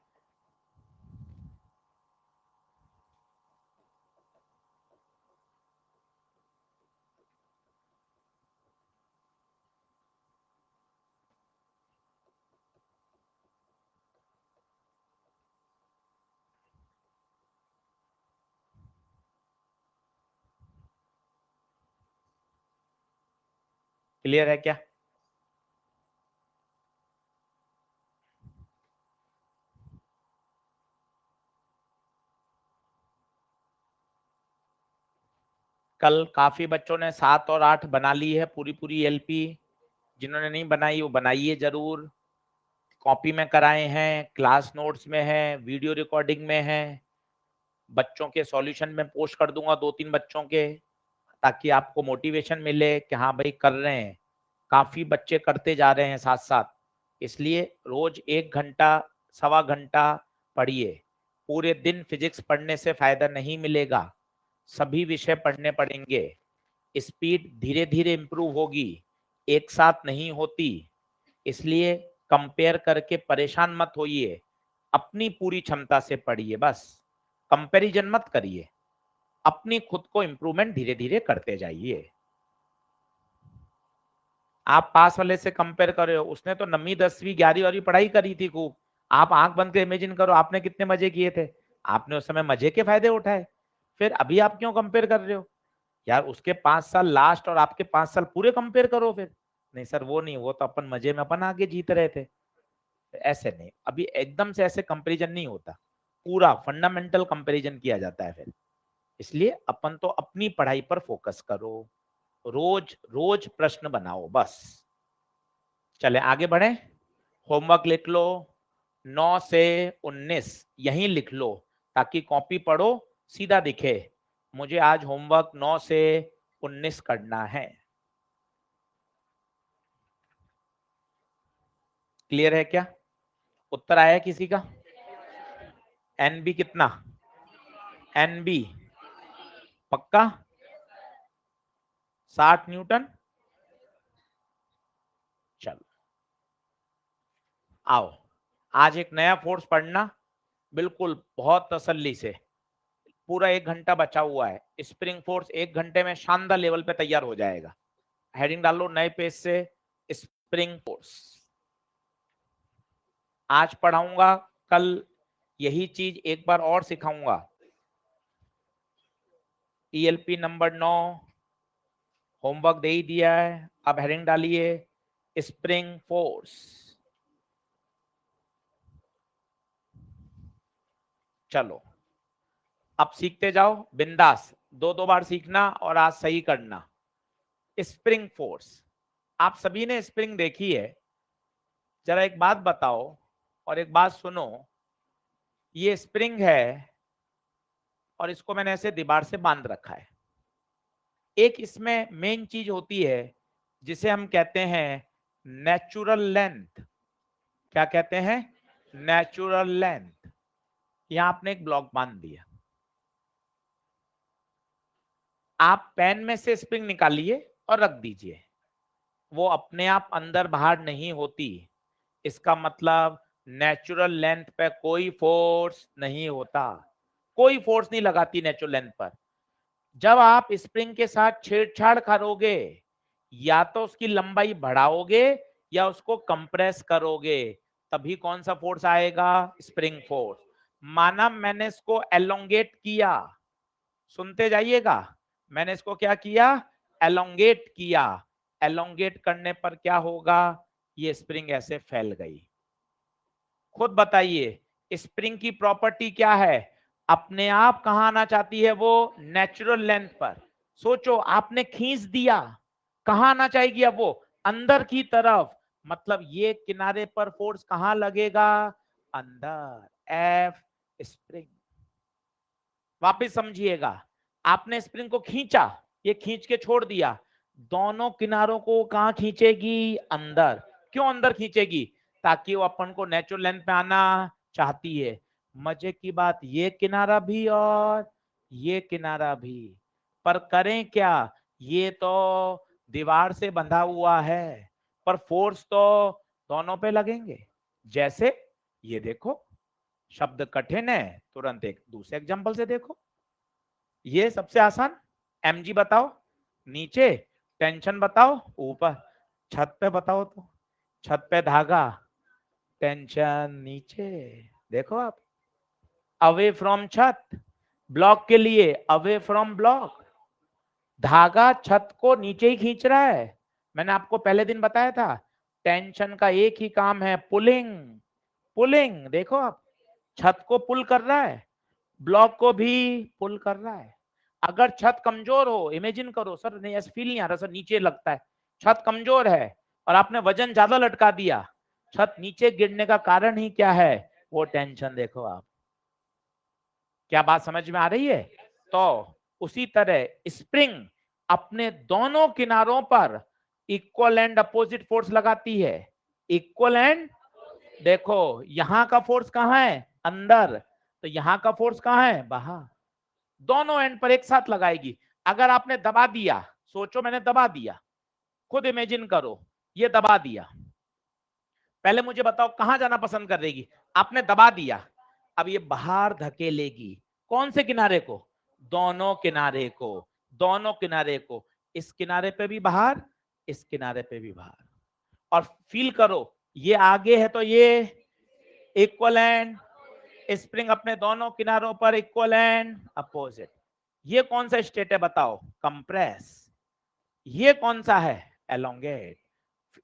क्लियर है क्या? कल काफी बच्चों ने 7 और 8 बना ली है, पूरी पूरी एलपी। जिन्होंने नहीं बनाई वो बनाइए जरूर। कॉपी में कराए हैं, क्लास नोट्स में है, वीडियो रिकॉर्डिंग में है, बच्चों के सॉल्यूशन में पोस्ट कर दूंगा 2-3 बच्चों के, ताकि आपको मोटिवेशन मिले कि हाँ भाई कर रहे हैं। काफी बच्चे करते जा रहे हैं साथ साथ, इसलिए रोज 1 घंटा 1.25 घंटा पढ़िए। पूरे दिन फिजिक्स पढ़ने से फायदा नहीं मिलेगा, सभी विषय पढ़ने पड़ेंगे। स्पीड धीरे धीरे इंप्रूव होगी, एक साथ नहीं होती, इसलिए कंपेयर करके परेशान मत होइए, अपनी पूरी क्षमता से पढ़िए, बस कंपैरिजन मत करिए, अपनी खुद को इंप्रूवमेंट धीरे धीरे करते जाइए। आप पास वाले से कंपेयर कर रहे हो, उसने तो 9वीं 10वीं 11वीं पढ़ाई करी थी खूब। आप आंख बंद के इमेजिन करो आपने कितने मजे किए थे, आपने उस समय मजे के फायदे उठाए, फिर अभी आप क्यों कंपेयर कर रहे हो? यार उसके 5 साल लास्ट और आपके 5 साल पूरे कंपेयर करो फिर। नहीं सर वो नहीं, वो तो अपन मजे में अपन आगे जीत रहे थे। ऐसे नहीं, अभी एकदम से ऐसे कंपैरिजन नहीं होता, पूरा फंडामेंटल कंपैरिजन किया जाता है फिर। इसलिए अपन तो अपनी पढ़ाई पर फोकस करो, रोज रोज प्रश्न बनाओ बस। चले आगे बढ़े, होमवर्क लिख लो 9 से 19 यहीं लिख लो, ताकि कॉपी पढ़ो सीधा दिखे मुझे आज होमवर्क 9 से 19 करना है। क्लियर है क्या? उत्तर आया किसी का? एनबी कितना? एनबी पक्का 60 न्यूटन। चलो आओ, आज एक नया फोर्स पढ़ना, बिल्कुल बहुत तसल्ली से। पूरा 1 घंटा बचा हुआ है, स्प्रिंग फोर्स 1 घंटे में शानदार लेवल पे तैयार हो जाएगा। हेडिंग डालो नए पेज से, स्प्रिंग फोर्स। आज पढ़ाऊंगा, कल यही चीज एक बार और सिखाऊंगा। ईएलपी नंबर 9 होमवर्क दे ही दिया है। अब हेडिंग डालिए स्प्रिंग फोर्स। चलो अब सीखते जाओ बिंदास, दो बार सीखना और आज सही करना। स्प्रिंग फोर्स, आप सभी ने स्प्रिंग देखी है। जरा एक बात बताओ और एक बात सुनो, ये स्प्रिंग है और इसको मैंने ऐसे दीवार से बांध रखा है। एक इसमें मेन चीज होती है जिसे हम कहते हैं नेचुरल लेंथ। क्या कहते हैं? Natural length. यहां आपने एक ब्लॉक बांध दिया, आप पेन में से स्प्रिंग निकालिए और रख दीजिए। वो अपने आप अंदर बाहर नहीं होती। इसका मतलब नेचुरल लेंथ पे कोई फोर्स नहीं होता, कोई फोर्स नहीं लगाती नेचुरल लेंथ पर। जब आप स्प्रिंग के साथ छेड़छाड़ करोगे, या तो उसकी लंबाई बढ़ाओगे या उसको कंप्रेस करोगे, तभी कौन सा फोर्स आएगा? Spring force. माना मैंने इसको एलोंगेट किया, सुनते जाइएगा, मैंने इसको क्या किया? एलोंगेट किया। एलोंगेट करने पर क्या होगा? ये स्प्रिंग ऐसे फैल गई। खुद बताइए स्प्रिंग की प्रॉपर्टी क्या है? अपने आप कहां आना चाहती है वो? नेचुरल लेंथ पर। सोचो आपने खींच दिया, कहां आना चाहेगी अब वो? अंदर की तरफ। मतलब ये किनारे पर फोर्स कहां लगेगा? अंदर। F spring. वापिस समझिएगा, आपने स्प्रिंग को खींचा, ये खींच के छोड़ दिया, दोनों किनारों को कहां खींचेगी? अंदर। क्यों अंदर खींचेगी? ताकि वो अपन को नेचुरल लेंथ पे आना चाहती है। मजे की बात, ये किनारा भी और ये किनारा भी, पर करें क्या? ये तो दीवार से बंधा हुआ है, पर फोर्स तो दोनों पे लगेंगे। जैसे ये देखो, शब्द कठिन है, तुरंत एक दूसरे एग्जांपल से देखो। ये सबसे आसान। mg बताओ नीचे, टेंशन बताओ ऊपर। छत पे बताओ तो, छत पे धागा, टेंशन नीचे। देखो आप, अवे फ्रॉम छत, ब्लॉक के लिए अवे फ्रॉम ब्लॉक। धागा छत को नीचे ही खींच रहा है। मैंने आपको पहले दिन बताया था, टेंशन का एक ही काम है, पुलिंग। पुलिंग, देखो आप, छत को पुल कर रहा है, ब्लॉक को भी पुल कर रहा है। अगर छत कमजोर हो, इमेजिन करो सर, नहीं ऐसे फील नहीं आ रहा सर, नीचे लगता है, छत कमजोर है और आपने वजन ज्यादा लटका दिया, छत नीचे गिरने का कारण ही क्या है? वो टेंशन। देखो आप, क्या बात समझ में आ रही है? तो उसी तरह स्प्रिंग अपने दोनों किनारों पर इक्वल एंड अपोजिट फोर्स लगाती है। इक्वल एंड, देखो यहां का फोर्स कहां है? अंदर। तो यहां का फोर्स कहां है? बाहर। दोनों एंड पर एक साथ लगाएगी। अगर आपने दबा दिया, सोचो मैंने दबा दिया, खुद इमेजिन करो, ये दबा दिया, पहले मुझे बताओ कहां जाना पसंद करेगी? आपने दबा दिया, अब ये बाहर धकेलेगी। कौन से किनारे को? दोनों किनारे को। दोनों किनारे को, इस किनारे पे भी बाहर, इस किनारे पे भी बाहर। और फील करो, ये आगे है तो ये इक्वल एंड, स्प्रिंग अपने दोनों किनारों पर इक्वल एंड अपोजिट। ये कौन सा स्टेट है बताओ? कंप्रेस। ये कौन सा है? एलोंगेट।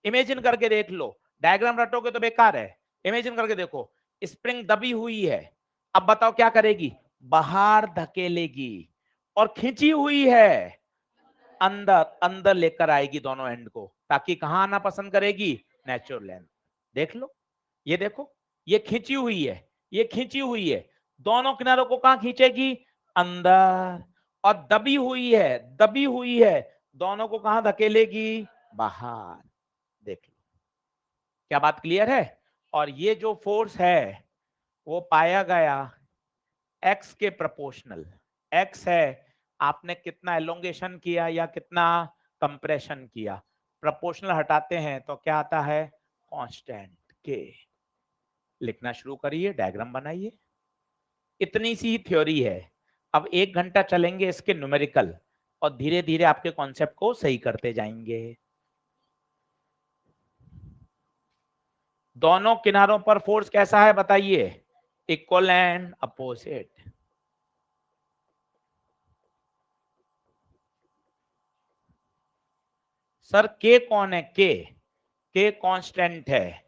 इमेजिन करके देख लो, डायग्राम रटोगे तो बेकार है। इमेजिन करके देखो, स्प्रिंग दबी हुई है, अब बताओ क्या करेगी? बाहर धकेलेगी। और खींची हुई है, अंदर, अंदर लेकर आएगी दोनों एंड को, ताकि कहां आना पसंद करेगी? Natural length. देख लो, ये देखो, ये खींची हुई है, ये खींची हुई है, दोनों किनारों को कहां खींचेगी? अंदर। और दबी हुई है, दबी हुई है, दोनों को कहां धकेलेगी? बाहर। देख लो, क्या बात क्लियर है? और ये जो फोर्स है वो पाया गया एक्स के प्रोपोर्शनल। एक्स है आपने कितना एलोंगेशन किया या कितना कंप्रेशन किया। प्रोपोर्शनल हटाते हैं तो क्या आता है? कांस्टेंट के। लिखना शुरू करिए, डायग्राम बनाइए। इतनी सी थ्योरी है। अब 1 घंटा चलेंगे इसके न्यूमेरिकल, और धीरे धीरे आपके कॉन्सेप्ट को सही करते जाएंगे। दोनों किनारों पर फोर्स कैसा है बताइए? Equal and opposite. सर के कौन है? के कांस्टेंट है।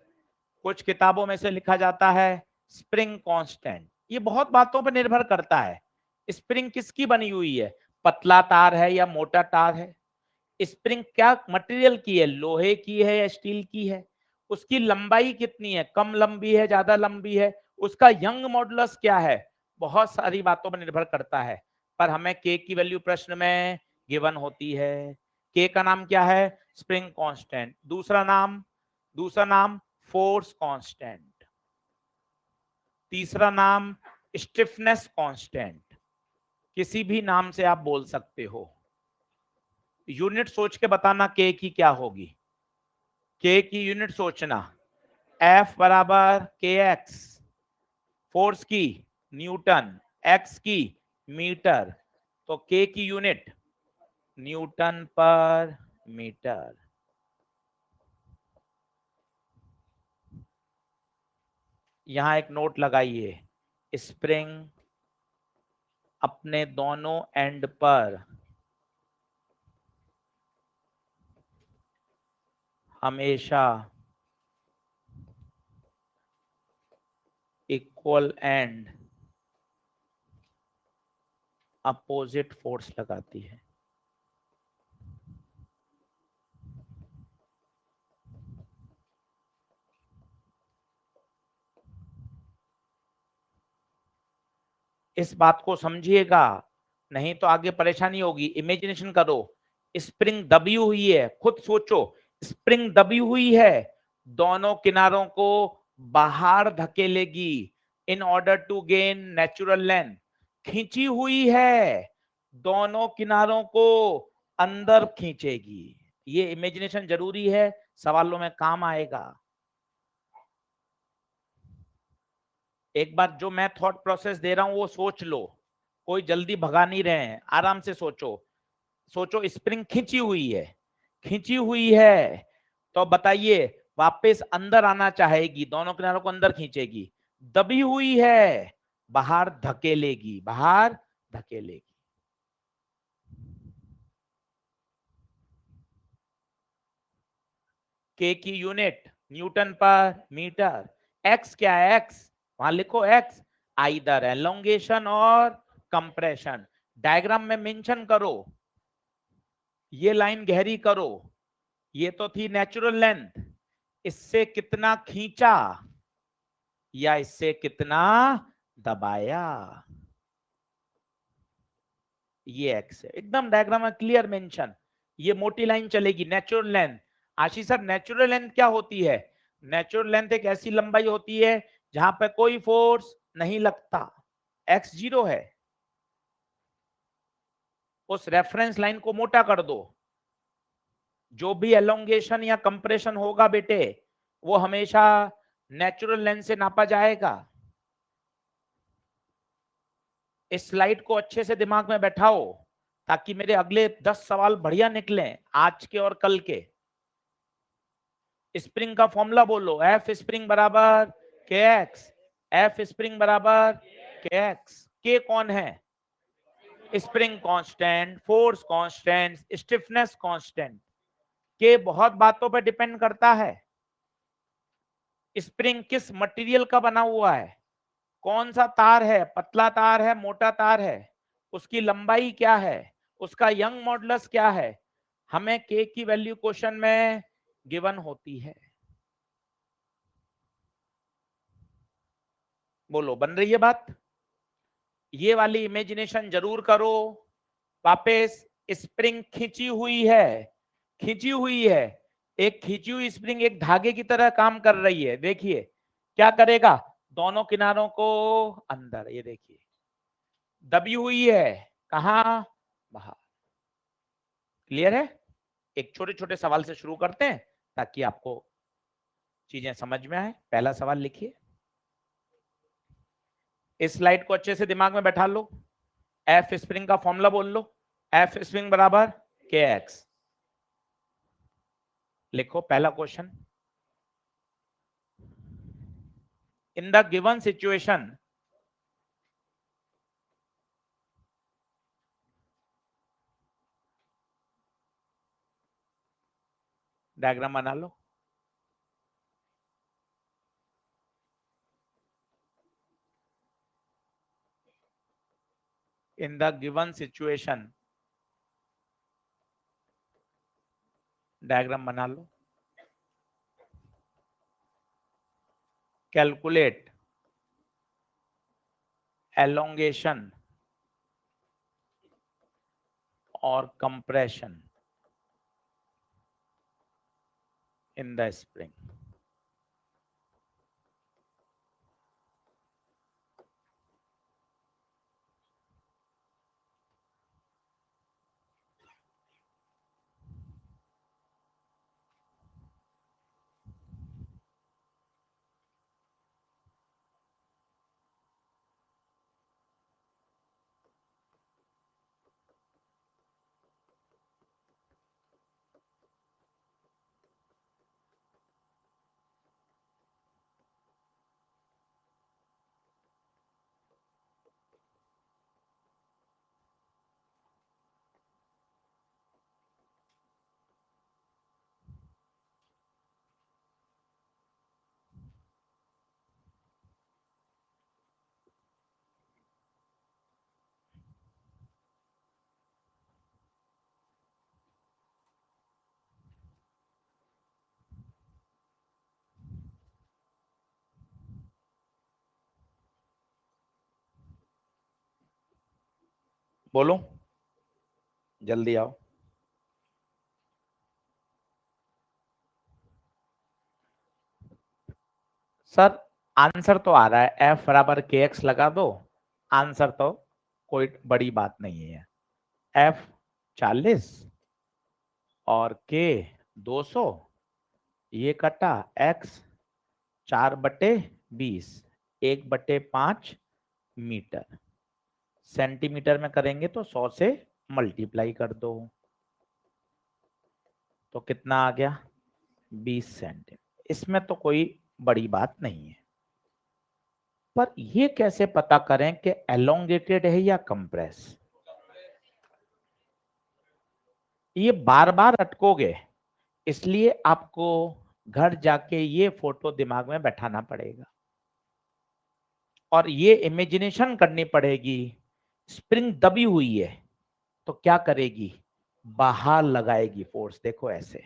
कुछ किताबों में से लिखा जाता है स्प्रिंग कांस्टेंट। ये बहुत बातों पर निर्भर करता है। स्प्रिंग किसकी बनी हुई है? पतला तार है या मोटा तार है? स्प्रिंग क्या मटेरियल की है? लोहे की है या स्टील की है? उसकी लंबाई कितनी है? कम लंबी है, ज्यादा लंबी है? उसका यंग मॉडुलस क्या है? बहुत सारी बातों पर निर्भर करता है। पर हमें के की वैल्यू प्रश्न में गिवन होती है। के का नाम क्या है? Spring constant. दूसरा नाम फोर्स कांस्टेंट। तीसरा नाम स्टिफनेस कांस्टेंट। किसी भी नाम से आप बोल सकते हो। यूनिट सोच के बताना के की क्या होगी। के की यूनिट सोचना। एफ बराबर के एक्स। फोर्स की न्यूटन, एक्स की मीटर। तो के की यूनिट न्यूटन पर मीटर। यहां एक नोट लगाइए। स्प्रिंग अपने दोनों एंड पर हमेशा इक्वल एंड अपोजिट फोर्स लगाती है। इस बात को समझिएगा, नहीं तो आगे परेशानी होगी। इमेजिनेशन करो, स्प्रिंग दबी हुई है। खुद सोचो, स्प्रिंग दबी हुई है, दोनों किनारों को बाहर धकेलेगी in order to gain natural length. खींची हुई है, दोनों किनारों को अंदर खींचेगी। ये इमेजिनेशन जरूरी है, सवालों में काम आएगा। एक बार जो मैं थॉट प्रोसेस दे रहा हूं वो सोच लो। कोई जल्दी भगा नहीं रहे हैं, आराम से सोचो। सोचो, स्प्रिंग खींची हुई है, खींची हुई है, तो बताइए वापस अंदर आना चाहेगी, दोनों किनारों को अंदर खींचेगी। दबी हुई है, बाहर धकेलेगी, बाहर धकेलेगी। के की यूनिट न्यूटन पर मीटर। एक्स क्या है? एक्स वहां लिखो, एक्स आइदर एलोंगेशन और कंप्रेशन। डायग्राम में मेंशन करो, ये लाइन गहरी करो। ये तो थी नेचुरल लेंथ, इससे कितना खींचा या इससे कितना दबाया, ये एक्स है। एकदम डायग्राम में क्लियर मेंशन। ये मोटी लाइन चलेगी, नेचुरल लेंथ। आशीष सर, नेचुरल लेंथ क्या होती है? नेचुरल लेंथ एक ऐसी लंबाई होती है जहां पर कोई फोर्स नहीं लगता, एक्स जीरो है। उस रेफरेंस लाइन को मोटा कर दो, जो भी एलोंगेशन या कंप्रेशन होगा बेटे, वो हमेशा नेचुरल लेंथ से नापा जाएगा। इस स्लाइड को अच्छे से दिमाग में बैठाओ, ताकि मेरे अगले 10 सवाल बढ़िया निकले, आज के और कल के। स्प्रिंग का फॉर्मूला बोलो, एफ स्प्रिंग बराबर के एक्स। एफ स्प्रिंग बराबर के एक्स। के कौन है? Spring constant, force constant, stiffness constant. के बहुत बातों पर डिपेंड करता है। स्प्रिंग किस मटेरियल का बना हुआ है, कौन सा तार है, पतला तार है, मोटा तार है, उसकी लंबाई क्या है, उसका यंग मॉडुलस क्या है, हमें के की वैल्यू क्वेश्चन में गिवन होती है। बोलो, बन रही है बात? ये वाली इमेजिनेशन जरूर करो। वापस, स्प्रिंग खींची हुई है, खींची हुई है। एक खींची हुई स्प्रिंग एक धागे की तरह काम कर रही है। देखिए क्या करेगा, दोनों किनारों को अंदर, ये देखिए दबी हुई है, कहां? बाहर। क्लियर है? एक छोटे छोटे सवाल से शुरू करते हैं ताकि आपको चीजें समझ में आए। पहला सवाल लिखिए, इस स्लाइड को अच्छे से दिमाग में बैठा लो। एफ स्प्रिंग का फॉर्मूला बोल लो, एफ स्प्रिंग बराबर के एक्स। लिखो पहला question, in the given situation diagram बना लो। In the given situation diagram बना लो। कैलकुलेट एलोंगेशन और कंप्रेशन इन द स्प्रिंग। बोलो, जल्दी आओ। सर आंसर तो आ रहा है, एफ बराबर के एक्स लगा दो, आंसर तो कोई बड़ी बात नहीं है। एफ 40 और के 200, ये कटा एक्स 4/20, 1/5 मीटर। सेंटीमीटर में करेंगे तो 100 से मल्टीप्लाई कर दो, तो कितना आ गया 20 सेंटीमीटर। इसमें तो कोई बड़ी बात नहीं है, पर ये कैसे पता करें कि एलोंगेटेड है या कंप्रेस? ये बार बार अटकोगे, इसलिए आपको घर जाके ये फोटो दिमाग में बैठाना पड़ेगा और ये इमेजिनेशन करनी पड़ेगी। स्प्रिंग दबी हुई है तो क्या करेगी, बाहर लगाएगी फोर्स, देखो ऐसे।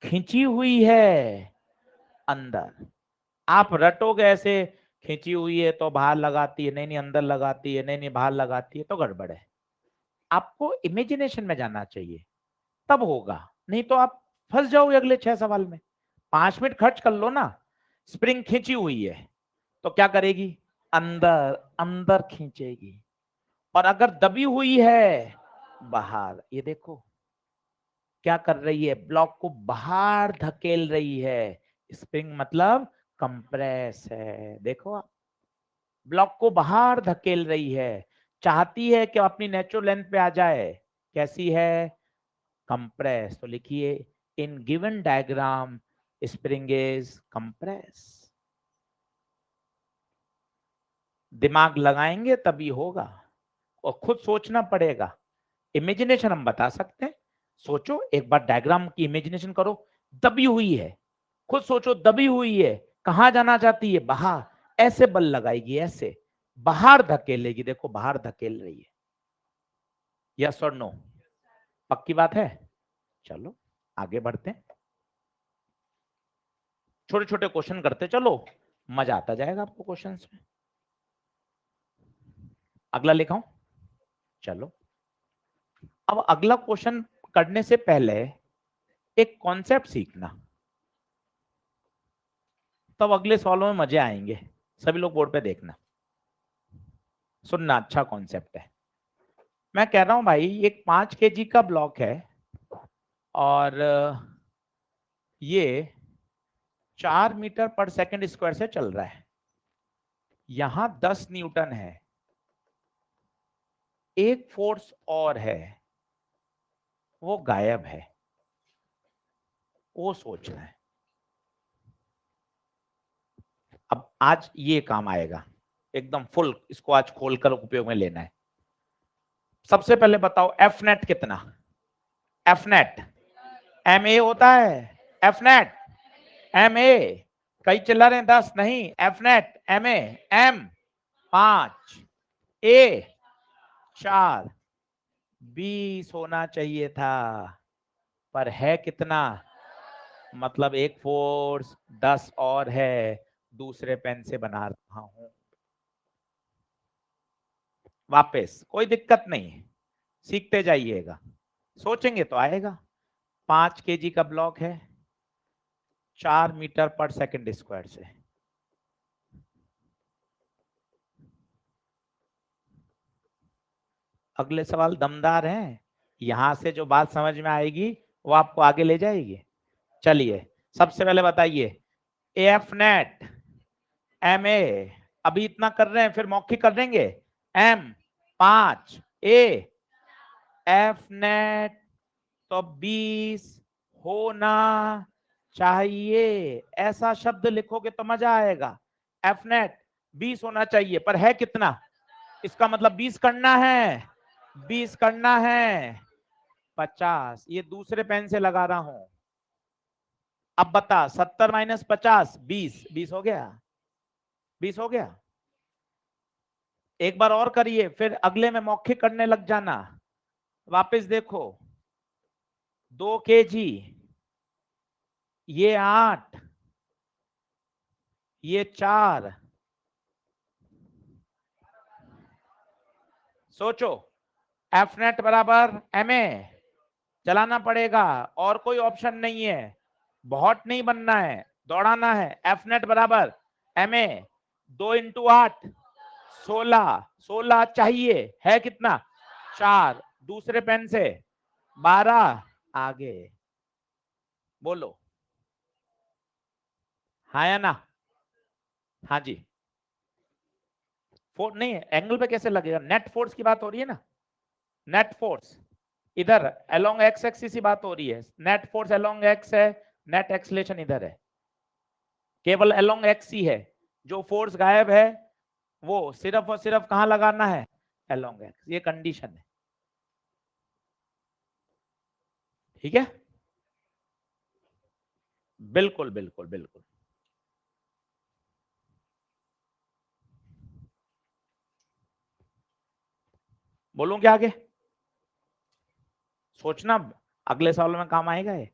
खींची हुई है अंदर, आप रटोगे ऐसे, खींची हुई है तो बाहर लगाती है, नहीं नहीं अंदर लगाती है, नहीं नहीं बाहर लगाती है, तो गड़बड़ है। आपको इमेजिनेशन में जाना चाहिए, तब होगा, नहीं तो आप फंस जाओगे अगले 6 सवाल में। 5 मिनट खर्च कर लो ना। स्प्रिंग खींची हुई है तो क्या करेगी, अंदर अंदर खींचेगी, और अगर दबी हुई है बाहर, ये देखो क्या कर रही है, ब्लॉक को बाहर धकेल रही है। स्प्रिंग मतलब कंप्रेस है, देखो आप, ब्लॉक को बाहर धकेल रही है, चाहती है कि अपनी नेचुरल लेंथ पे आ जाए। कैसी है, कंप्रेस। तो लिखिए, in given diagram spring is compress. दिमाग लगाएंगे तभी होगा, और खुद सोचना पड़ेगा। इमेजिनेशन हम बता सकते हैं, सोचो एक बार, डायग्राम की इमेजिनेशन करो। दबी हुई है, खुद सोचो, दबी हुई है, कहां जाना चाहती है, बाहर। ऐसे बल लगाएगी, ऐसे बाहर धकेलेगी, देखो बाहर धकेल रही है। यस और नो, पक्की बात है? चलो आगे बढ़ते हैं, छोटे छोटे क्वेश्चन करते चलो, मजा आता जाएगा आपको क्वेश्चंस में। अगला लिखाऊं? चलो, अब अगला क्वेश्चन करने से पहले एक कॉन्सेप्ट सीखना, तब अगले सवालों में मजे आएंगे। सभी लोग बोर्ड पे देखना, सुनना, अच्छा कॉन्सेप्ट है। मैं कह रहा हूं भाई, एक 5 kg का ब्लॉक है और ये 4 मीटर पर सेकंड स्क्वायर से चल रहा है। यहां 10 न्यूटन है, एक फोर्स और है, वो गायब है, वो सोचना है। अब आज ये काम आएगा एकदम फुल, इसको आज खोलकर उपयोग में लेना है। सबसे पहले बताओ एफ नेट कितना? एफ नेट एम ए होता है, एफ नेट एम ए, कई चिल्ला रहे हैं 10, नहीं, F net m a, m 5, a 4, 20 होना चाहिए था, पर है कितना? मतलब एक फोर्स 10 और है, दूसरे पेन से बना रहा हूं। वापस कोई दिक्कत नहीं है, सीखते जाइएगा, सोचेंगे तो आएगा। 5 केजी का ब्लॉक है, 4 मीटर पर सेकंड स्क्वायर से। अगले सवाल दमदार हैं, यहां से जो बात समझ में आएगी वो आपको आगे ले जाएगी। चलिए सबसे पहले बताइए, एफ नेट एम ए, अभी इतना कर रहे हैं, फिर मौखिक कर देंगे, एम 5, ए एफ नेट तो 20 होना चाहिए। ऐसा शब्द लिखोगे तो मजा आएगा। एफ नेट 20 होना चाहिए, पर है कितना? इसका मतलब 20 करना है, 20 करना है, 50। ये दूसरे पेन से लगा रहा हूं। अब बता, 70 माइनस 50, 20, 20 हो गया, 20 हो गया। एक बार और करिए, फिर अगले में मौखिक करने लग जाना। वापस देखो, 2 केजी, ये 8, ये 4, सोचो, एफ नेट बराबर एम ए, चलाना पड़ेगा, और कोई ऑप्शन नहीं है, बहुत नहीं बनना है, दौड़ाना है। एफ नेट बराबर एम ए, 2 इंटू 8 16, 16 चाहिए, है कितना? 4, दूसरे पेन से 12, आगे बोलो, हाँ या ना? हाँ जी। फोर्स नहीं, एंगल पे कैसे लगेगा? नेट फोर्स की बात हो रही है ना, नेट फोर्स इधर अलोंग एक्स एक्सिस ही बात हो रही है, नेट फोर्स अलोंग एक्स है, नेट एक्सलेशन इधर है, केवल अलोंग एक्स ही है। जो फोर्स गायब है वो सिर्फ और सिर्फ कहां लगाना है? अलोंग एक्स, ये कंडीशन है, ठीक है? बिल्कुल बिल्कुल बिल्कुल। बोलूं क्या आगे? सोचना, अगले साल में काम आएगा ये।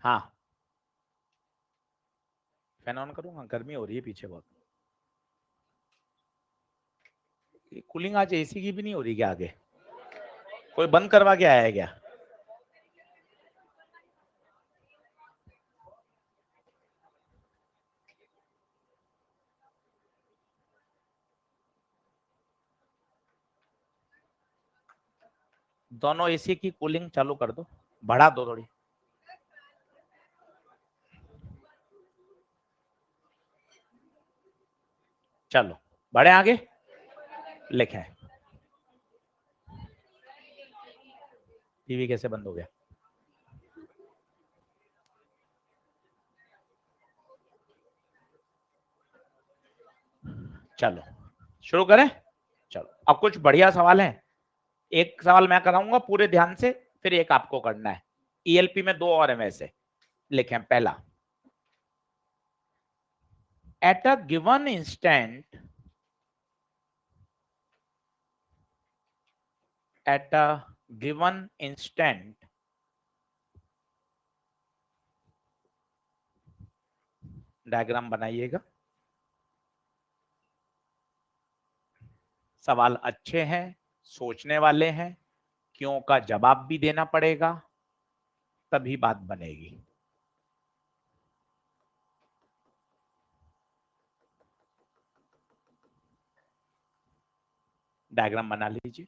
हाँ, फैन ऑन करूंगा, गर्मी हो रही है पीछे बहुत। कूलिंग आज एसी की भी नहीं हो रही क्या आगे? कोई बंद करवा के आया है क्या? दोनों एसी की कूलिंग चालू कर दो, बढ़ा दो थोड़ी। चलो बढ़े आगे, लिखे। टीवी कैसे बंद हो गया? चलो शुरू करें। चलो अब कुछ बढ़िया सवाल हैं, एक सवाल मैं कराऊंगा पूरे ध्यान से, फिर एक आपको करना है। ईएलपी में 2 और है वैसे। लिखें पहला, at a given instant, at a given instant, diagram बनाइएगा। सवाल अच्छे हैं, सोचने वाले हैं, क्यों का जवाब भी देना पड़ेगा, तभी बात बनेगी। डायग्राम बना लीजिए।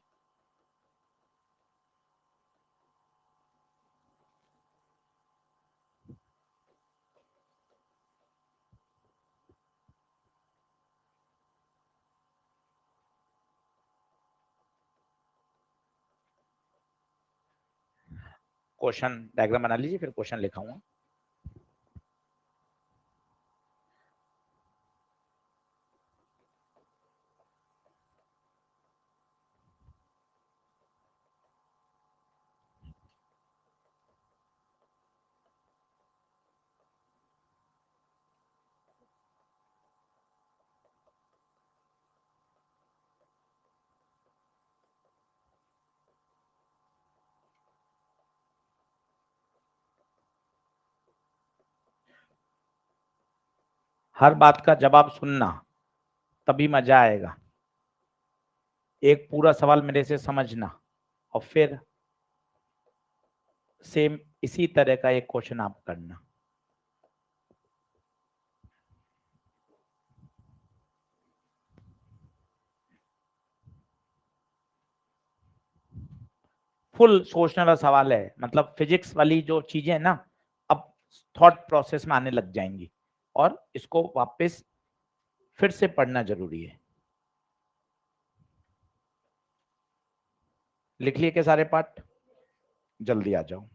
क्वेश्चन डायग्राम बना लीजिए, फिर क्वेश्चन लिखाऊंगा। हर बात का जवाब सुनना, तभी मजा आएगा। एक पूरा सवाल मेरे से समझना और फिर सेम इसी तरह का एक क्वेश्चन आप करना। फुल सोचने वाला सवाल है, मतलब फिजिक्स वाली जो चीजें है ना, अब थॉट प्रोसेस में आने लग जाएंगी और इसको वापस फिर से पढ़ना जरूरी है। लिख लिए के सारे पार्ट? जल्दी आ जाओ।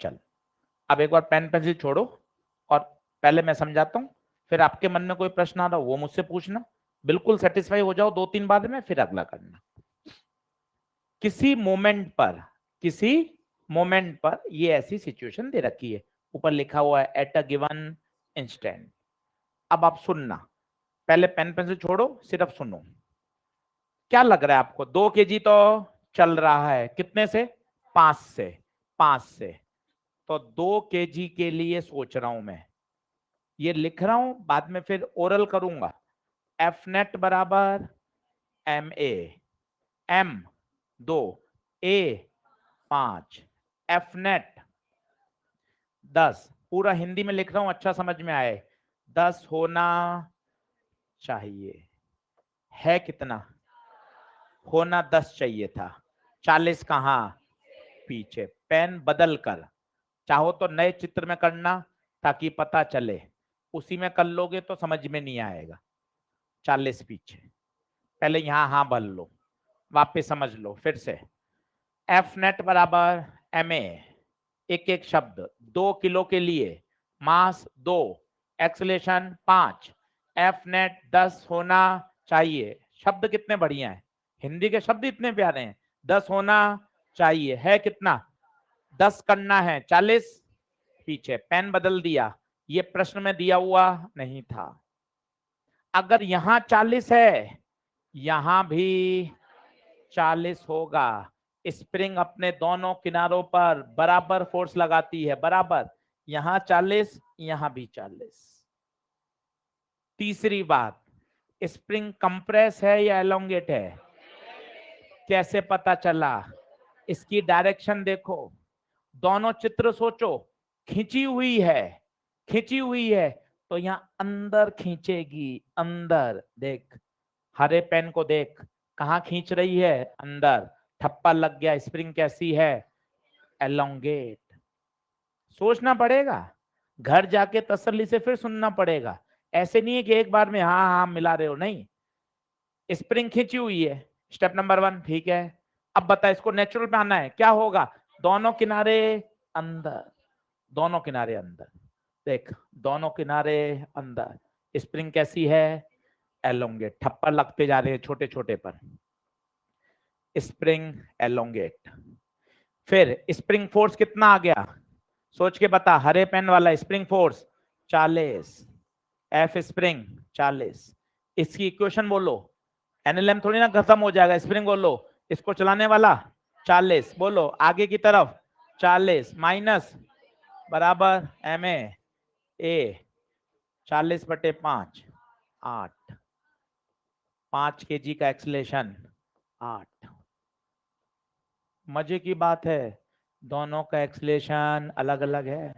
चल, अब एक बार पेन पेंसिल छोड़ो और पहले मैं समझाता हूं, फिर आपके मन में कोई प्रश्न आ रहा हो वो मुझसे पूछना। बिल्कुल सेटिस्फाई हो जाओ 2-3 बार में, फिर अगला करना। किसी मोमेंट पर, किसी मोमेंट पर ये ऐसी सिचुएशन दे रखी है, ऊपर लिखा हुआ है एट अ गिवन इंस्टेंट। अब आप सुनना, पहले पेन पेंसिल छोड़ो, सिर्फ सुनो। क्या लग रहा है आपको? 2 केजी तो चल रहा है, कितने से? 5 से। 5 से तो 2 केजी के लिए सोच रहा हूं मैं, ये लिख रहा हूं, बाद में फिर ओरल करूंगा। एफ नेट बराबर m a, m 2, a 5, F net 10। पूरा हिंदी में लिख रहा हूं, अच्छा समझ में आए। 10 होना चाहिए, है कितना? होना 10 चाहिए था, 40 कहां? पीछे। पेन बदल कर, चाहो तो नए चित्र में करना ताकि पता चले, उसी में कर लोगे तो समझ में नहीं आएगा। 40 पीछे, पहले यहां हाँ भर लो, वापस समझ लो फिर से। एफ नेट बराबर एम ए, एक एक शब्द। 2 किलो के लिए मास 2, एक्सलेशन 5, एफ नेट 10 होना चाहिए। शब्द कितने बढ़िया है, हिंदी के शब्द इतने प्यारे हैं। 10 होना चाहिए, है कितना? 10 करना है, 40 पीछे। पेन बदल दिया, ये प्रश्न में दिया हुआ नहीं था। अगर यहां 40 है, यहां भी 40 होगा। स्प्रिंग अपने दोनों किनारों पर बराबर फोर्स लगाती है, बराबर। यहां 40, यहां भी 40। तीसरी बात, स्प्रिंग कंप्रेस है या एलोंगेट है? कैसे पता चला? इसकी डायरेक्शन देखो, दोनों चित्र सोचो। खिंची हुई है, खिंची हुई है तो यहां अंदर खींचेगी, अंदर देख। हरे पेन को देख, कहां खींच रही है? अंदर। ठप्पा लग गया, स्प्रिंग कैसी है? एलोंगेट। सोचना पड़ेगा, घर जाके तसल्ली से फिर सुनना पड़ेगा। ऐसे नहीं है कि एक बार में हाँ हाँ मिला रहे हो, नहीं। स्प्रिंग खींची हुई है, स्टेप नंबर 1, ठीक है। अब बता, इसको नेचुरल पे आना है, क्या होगा? दोनों किनारे अंदर, दोनों किनारे अंदर। देख, दोनों किनारे अंदर। स्प्रिंग कैसी है? एलोंगेट। ठप्पा लगते जा रहे हैं छोटे छोटे पर। Spring elongate. फिर स्प्रिंग फोर्स कितना आ गया? सोच के बता। हरे पेन वाला स्प्रिंग फोर्स 40, एफ स्प्रिंग 40। इसकी इक्वेशन बोलो। एनएलएम थोड़ी ना खत्म हो जाएगा, स्प्रिंग बोलो। इसको चलाने वाला 40, बोलो आगे की तरफ 40 माइनस बराबर एम ए 40/5, 8। 5 केजी का एक्सलेशन 8। मजे की बात है, दोनों का एक्सलेशन अलग अलग है।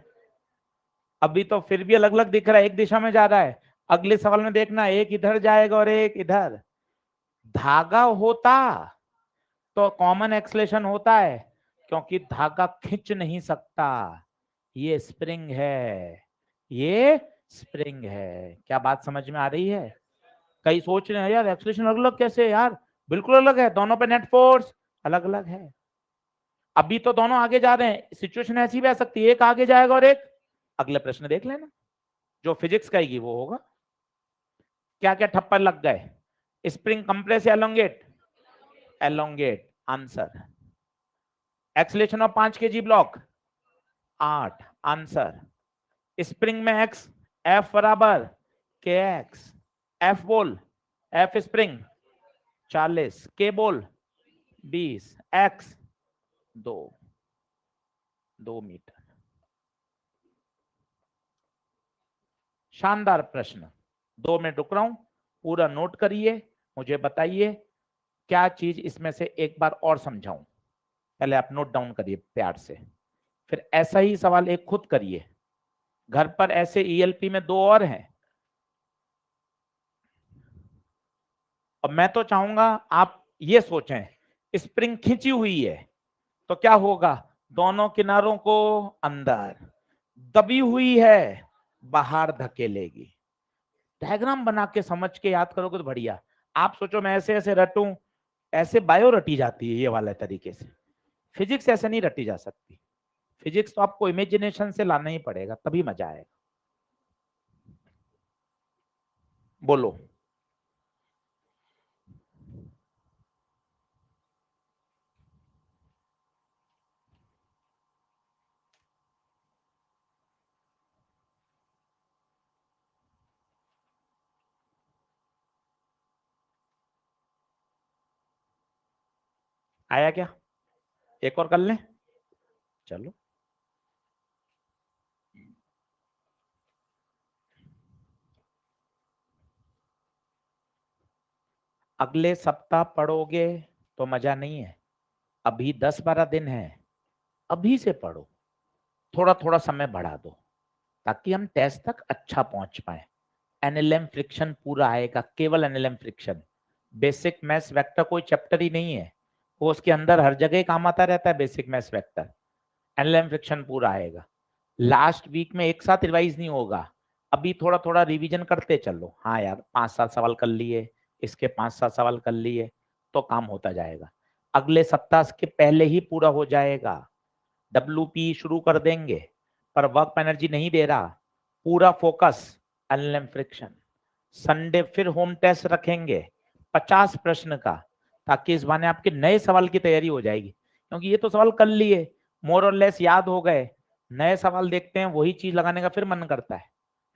अभी तो फिर भी अलग अलग दिख रहा है, एक दिशा में जा रहा है। अगले सवाल में देखना, एक इधर जाएगा और एक इधर। धागा होता तो कॉमन एक्सलेशन होता है, क्योंकि धागा खींच नहीं सकता। ये स्प्रिंग है, ये स्प्रिंग है। क्या बात समझ में आ रही है? कई सोच रहे हैं यार एक्सलेशन अलग अलग कैसे है? यार बिल्कुल अलग है, दोनों पे नेट फोर्स अलग अलग है। अभी तो दोनों आगे जा रहे हैं, सिचुएशन ऐसी भी आ सकती है, एक आगे जाएगा और एक। अगले प्रश्न देख लेना, जो फिजिक्स कहेगी वो होगा। क्या क्या ठप्पर लग गए? स्प्रिंग कंप्रेस या elongate? Elongate answer. Acceleration of 5 kg block 8 answer. Spring में एक्स, एफ बराबर के एक्स। एफ बोल, एफ स्प्रिंग 40, के बोल 20, एक्स 2 मीटर। शानदार प्रश्न। 2 मिनट रुक रहा हूं, पूरा नोट करिए, मुझे बताइए क्या चीज इसमें से एक बार और समझाऊं। पहले आप नोट डाउन करिए प्यार से, फिर ऐसा ही सवाल एक खुद करिए घर पर। ऐसे ईएलपी में 2 और हैं, और मैं तो चाहूंगा आप ये सोचें, स्प्रिंग खींची हुई है तो क्या होगा? दोनों किनारों को अंदर, दबी हुई है बाहर धकेलेगी। डायग्राम बना के समझ के याद करोगे तो बढ़िया। आप सोचो मैं ऐसे ऐसे रटूं, ऐसे बायो रटी जाती है ये वाले तरीके से। फिजिक्स ऐसे नहीं रटी जा सकती। फिजिक्स तो आपको इमेजिनेशन से लाना ही पड़ेगा, तभी मजा आएगा। बोलो। आया क्या? एक और कर लें? चलो। अगले सप्ताह पढ़ोगे तो मजा नहीं है। अभी 10-12 दिन है, अभी से पढ़ो। थोड़ा थोड़ा समय बढ़ा दो ताकि हम टेस्ट तक अच्छा पहुंच पाए। एनएलएम फ्रिक्शन पूरा आएगा, केवल NLM friction. Basic maths vector कोई चैप्टर ही नहीं है, वो उसके अंदर हर जगह काम आता रहता है basic maths vector. NLM friction पूरा आएगा। लास्ट वीक में एक साथ रिवाइज नहीं होगा, अभी थोड़ा थोड़ा रिवीजन करते चलो। हाँ यार 5-7 सवाल कर लिए, इसके 5-7 सवाल कर लिए, तो काम होता जाएगा। अगले सप्ताह के पहले ही पूरा हो जाएगा। WP शुरू कर देंगे, पर वर्क एनर्जी नहीं दे रहा, पूरा फोकस एनएलएम फ्रिक्शन। संडे फिर होम टेस्ट रखेंगे 50 प्रश्न का, ताकि इस बहाने आपके नए सवाल की तैयारी हो जाएगी। क्योंकि ये तो सवाल कर लिए, मोर और लेस याद हो गए, नए सवाल देखते हैं वही चीज लगाने का फिर मन करता है।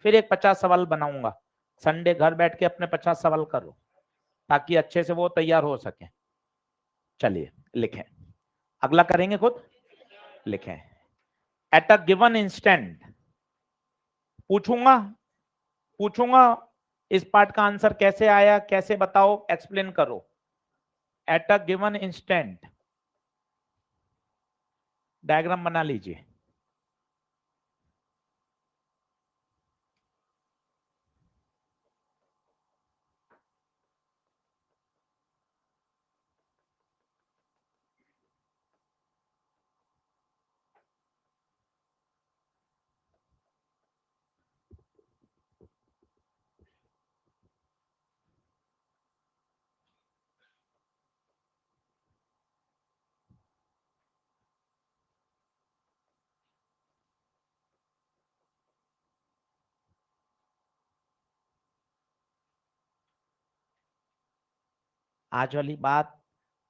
फिर एक 50 सवाल बनाऊंगा, संडे घर बैठ के अपने 50 सवाल करो, ताकि अच्छे से वो तैयार हो सके। चलिए लिखें, अगला करेंगे खुद। लिखें, एट अ गिवन इंस्टेंट। पूछूंगा पूछूंगा इस पार्ट का आंसर कैसे आया, कैसे बताओ, एक्सप्लेन करो। At a given instant, diagram बना लीजिए। आज वाली बात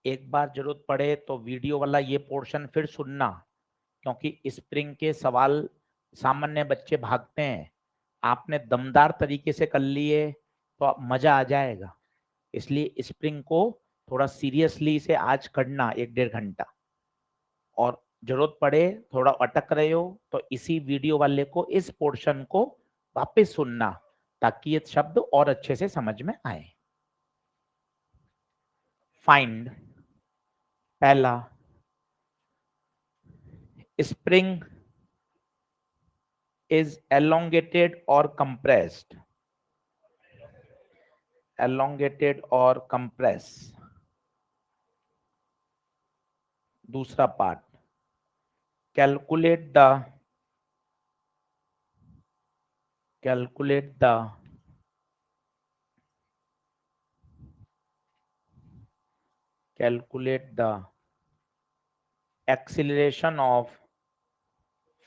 एक बार जरूरत पड़े तो वीडियो वाला ये पोर्शन फिर सुनना, क्योंकि स्प्रिंग के सवाल सामान्य बच्चे भागते हैं, आपने दमदार तरीके से कर लिए तो मजा आ जाएगा। इसलिए स्प्रिंग को थोड़ा सीरियसली से आज करना 1-1.5 घंटा, और जरूरत पड़े थोड़ा अटक रहे हो तो इसी वीडियो वाले को, इस पोर्शन को वापस सुनना, ताकि ये शब्द और अच्छे से समझ में आए। फाइंड, पहला, spring is elongated or compressed. Elongated or compress. दूसरा part, calculate the acceleration of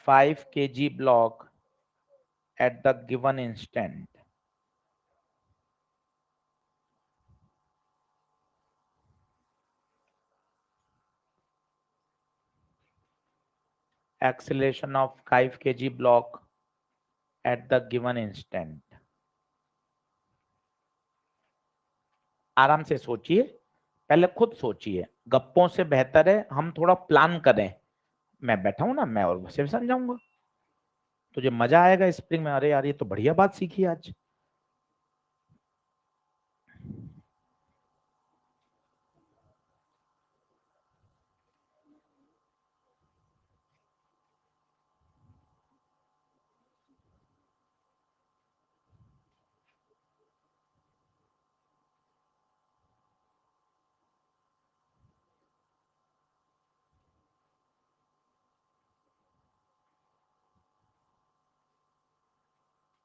5 kg block at the given instant. Acceleration of 5 kg block at the given instant. आराम से सोचिए, पहले खुद सोचिए, गप्पों से बेहतर है हम थोड़ा प्लान करें। मैं बैठा हूं ना, मैं और वैसे भी समझाऊंगा, तुझे मजा आएगा स्प्रिंग में। अरे यार ये तो बढ़िया बात सीखी आज।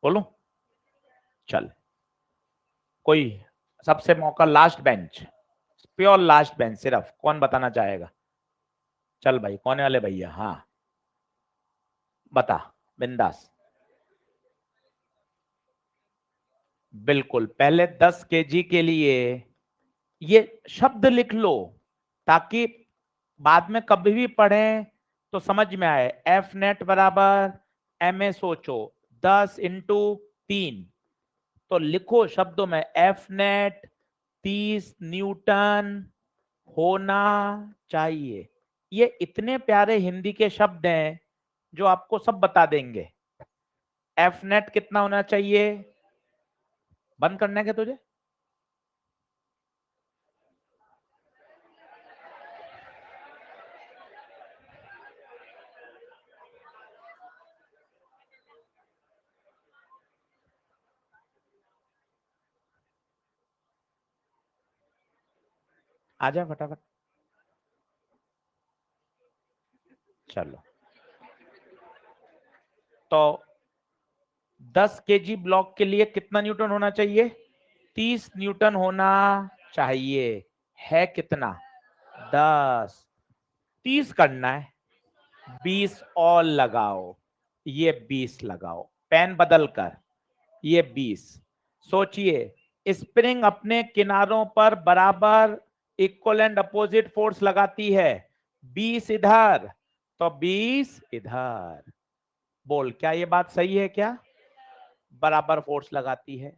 बोलो, चल कोई सबसे मौका, last bench, pure last bench, सिर्फ कौन बताना चाहेगा? चल भाई, कोने वाले भैया, हाँ बता, बिंदास। बिल्कुल, पहले 10 केजी के लिए ये शब्द लिख लो ताकि बाद में कभी भी पढ़ें तो समझ में आए। एफ नेट बराबर एम ए, सोचो 10 इंटू 3, तो लिखो शब्दों में एफ नेट 30 न्यूटन होना चाहिए। ये इतने प्यारे हिंदी के शब्द हैं जो आपको सब बता देंगे। एफ नेट कितना होना चाहिए? बंद करना है क्या तुझे? आजा फटाफट। चलो, तो 10 केजी ब्लॉक के लिए कितना न्यूटन होना चाहिए? 30 न्यूटन होना चाहिए। है कितना? 10। 30 करना है, 20 और लगाओ, ये 20 लगाओ, पेन बदल कर, ये 20। सोचिए, स्प्रिंग अपने किनारों पर बराबर इक्वल एंड अपोजिट फोर्स लगाती है। 20 इधर तो 20 इधर। बोल, क्या ये बात सही है? क्या बराबर फोर्स लगाती है?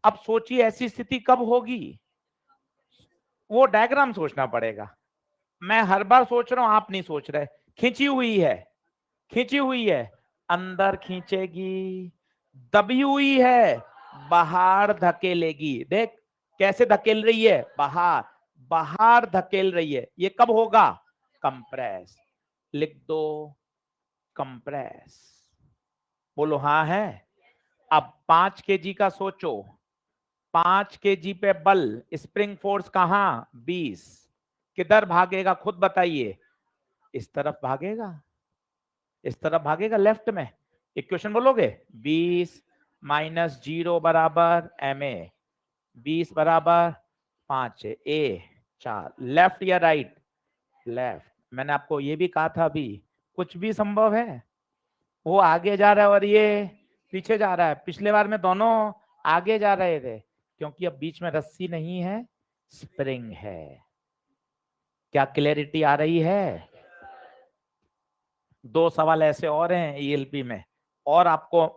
अब सोचिए ऐसी स्थिति कब होगी, वो डायग्राम सोचना पड़ेगा। मैं हर बार सोच रहा हूं, आप नहीं सोच रहे। खींची हुई है, खींची हुई है, अंदर खींचेगी, दबी हुई है, बाहर धकेलेगी। देख कैसे धकेल रही है, बाहर, बाहर धकेल रही है। ये कब होगा? कंप्रेस। लिख दो, कंप्रेस। बोलो हाँ है। अब 5 केजी का सोचो, 5 केजी पे बल, स्प्रिंग फोर्स कहां? 20। किधर भागेगा खुद बताइए? इस तरफ भागेगा, इस तरफ भागेगा, लेफ्ट में। इक्वेशन बोलोगे, 20 माइनस 0 बराबर एम ए, 20 बराबर 5 ए 4। लेफ्ट या राइट? लेफ्ट। मैंने आपको ये भी कहा था अभी, कुछ भी संभव है। वो आगे जा रहा है और ये पीछे जा रहा है। पिछले बार में दोनों आगे जा रहे थे, क्योंकि अब बीच में रस्सी नहीं है, स्प्रिंग है। क्या क्लैरिटी आ रही है? 2 सवाल ऐसे और हैं ईएलपी में, और आपको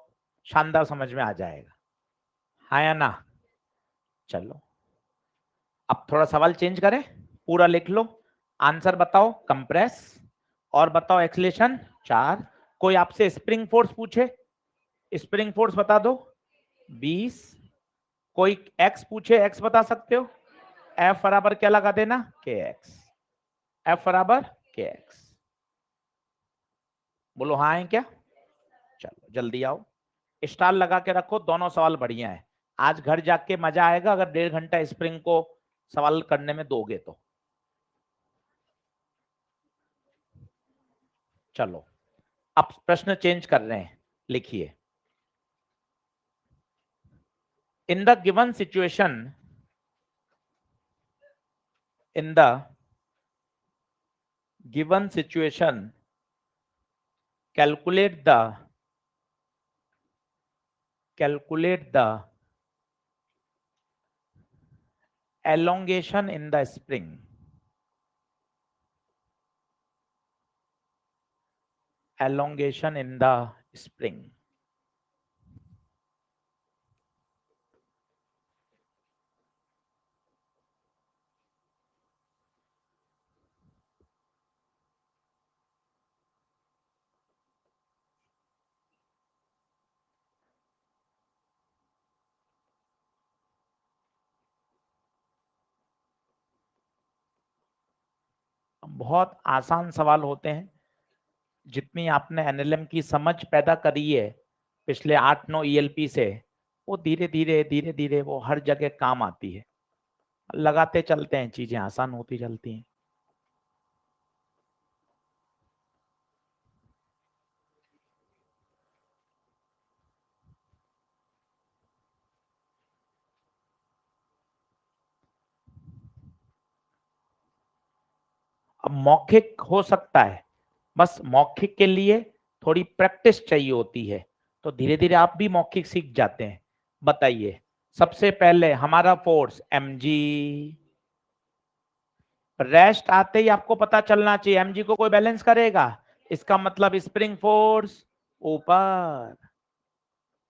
शानदार समझ में आ जाएगा। हाँ या ना? चलो, अब थोड़ा सवाल चेंज करें, पूरा लिख लो। आंसर बताओ कंप्रेस, और बताओ एक्सीलरेशन 4। कोई आपसे स्प्रिंग फोर्स पूछे, स्प्रिंग फोर्स बता दो 20। कोई एक्स पूछे, एक्स बता सकते हो? एफ बराबर क्या लगा देना? के एक्स। एफ बराबर के एक्स। बोलो हाँ है क्या? चलो जल्दी आओ, स्टार लगा के रखो, दोनों सवाल बढ़िया है। आज घर जाके मजा आएगा अगर 1.5 घंटा स्प्रिंग को सवाल करने में दोगे तो। चलो अब प्रश्न चेंज कर रहे हैं, लिखिए। इन the given situation, in the given situation calculate the elongation in the spring. Elongation in the spring. बहुत आसान सवाल होते हैं, जितनी आपने एनएलएम की समझ पैदा करी है पिछले 8-9 ईएलपी से, वो धीरे धीरे वो हर जगह काम आती है। लगाते चलते हैं, चीजें आसान होती चलती हैं। अब मौखिक हो सकता है, बस मौखिक के लिए थोड़ी प्रैक्टिस चाहिए होती है, तो धीरे धीरे आप भी मौखिक सीख जाते हैं। बताइए, सबसे पहले हमारा फोर्स mg, रेस्ट आते ही आपको पता चलना चाहिए mg को कोई बैलेंस करेगा, इसका मतलब स्प्रिंग फोर्स ऊपर,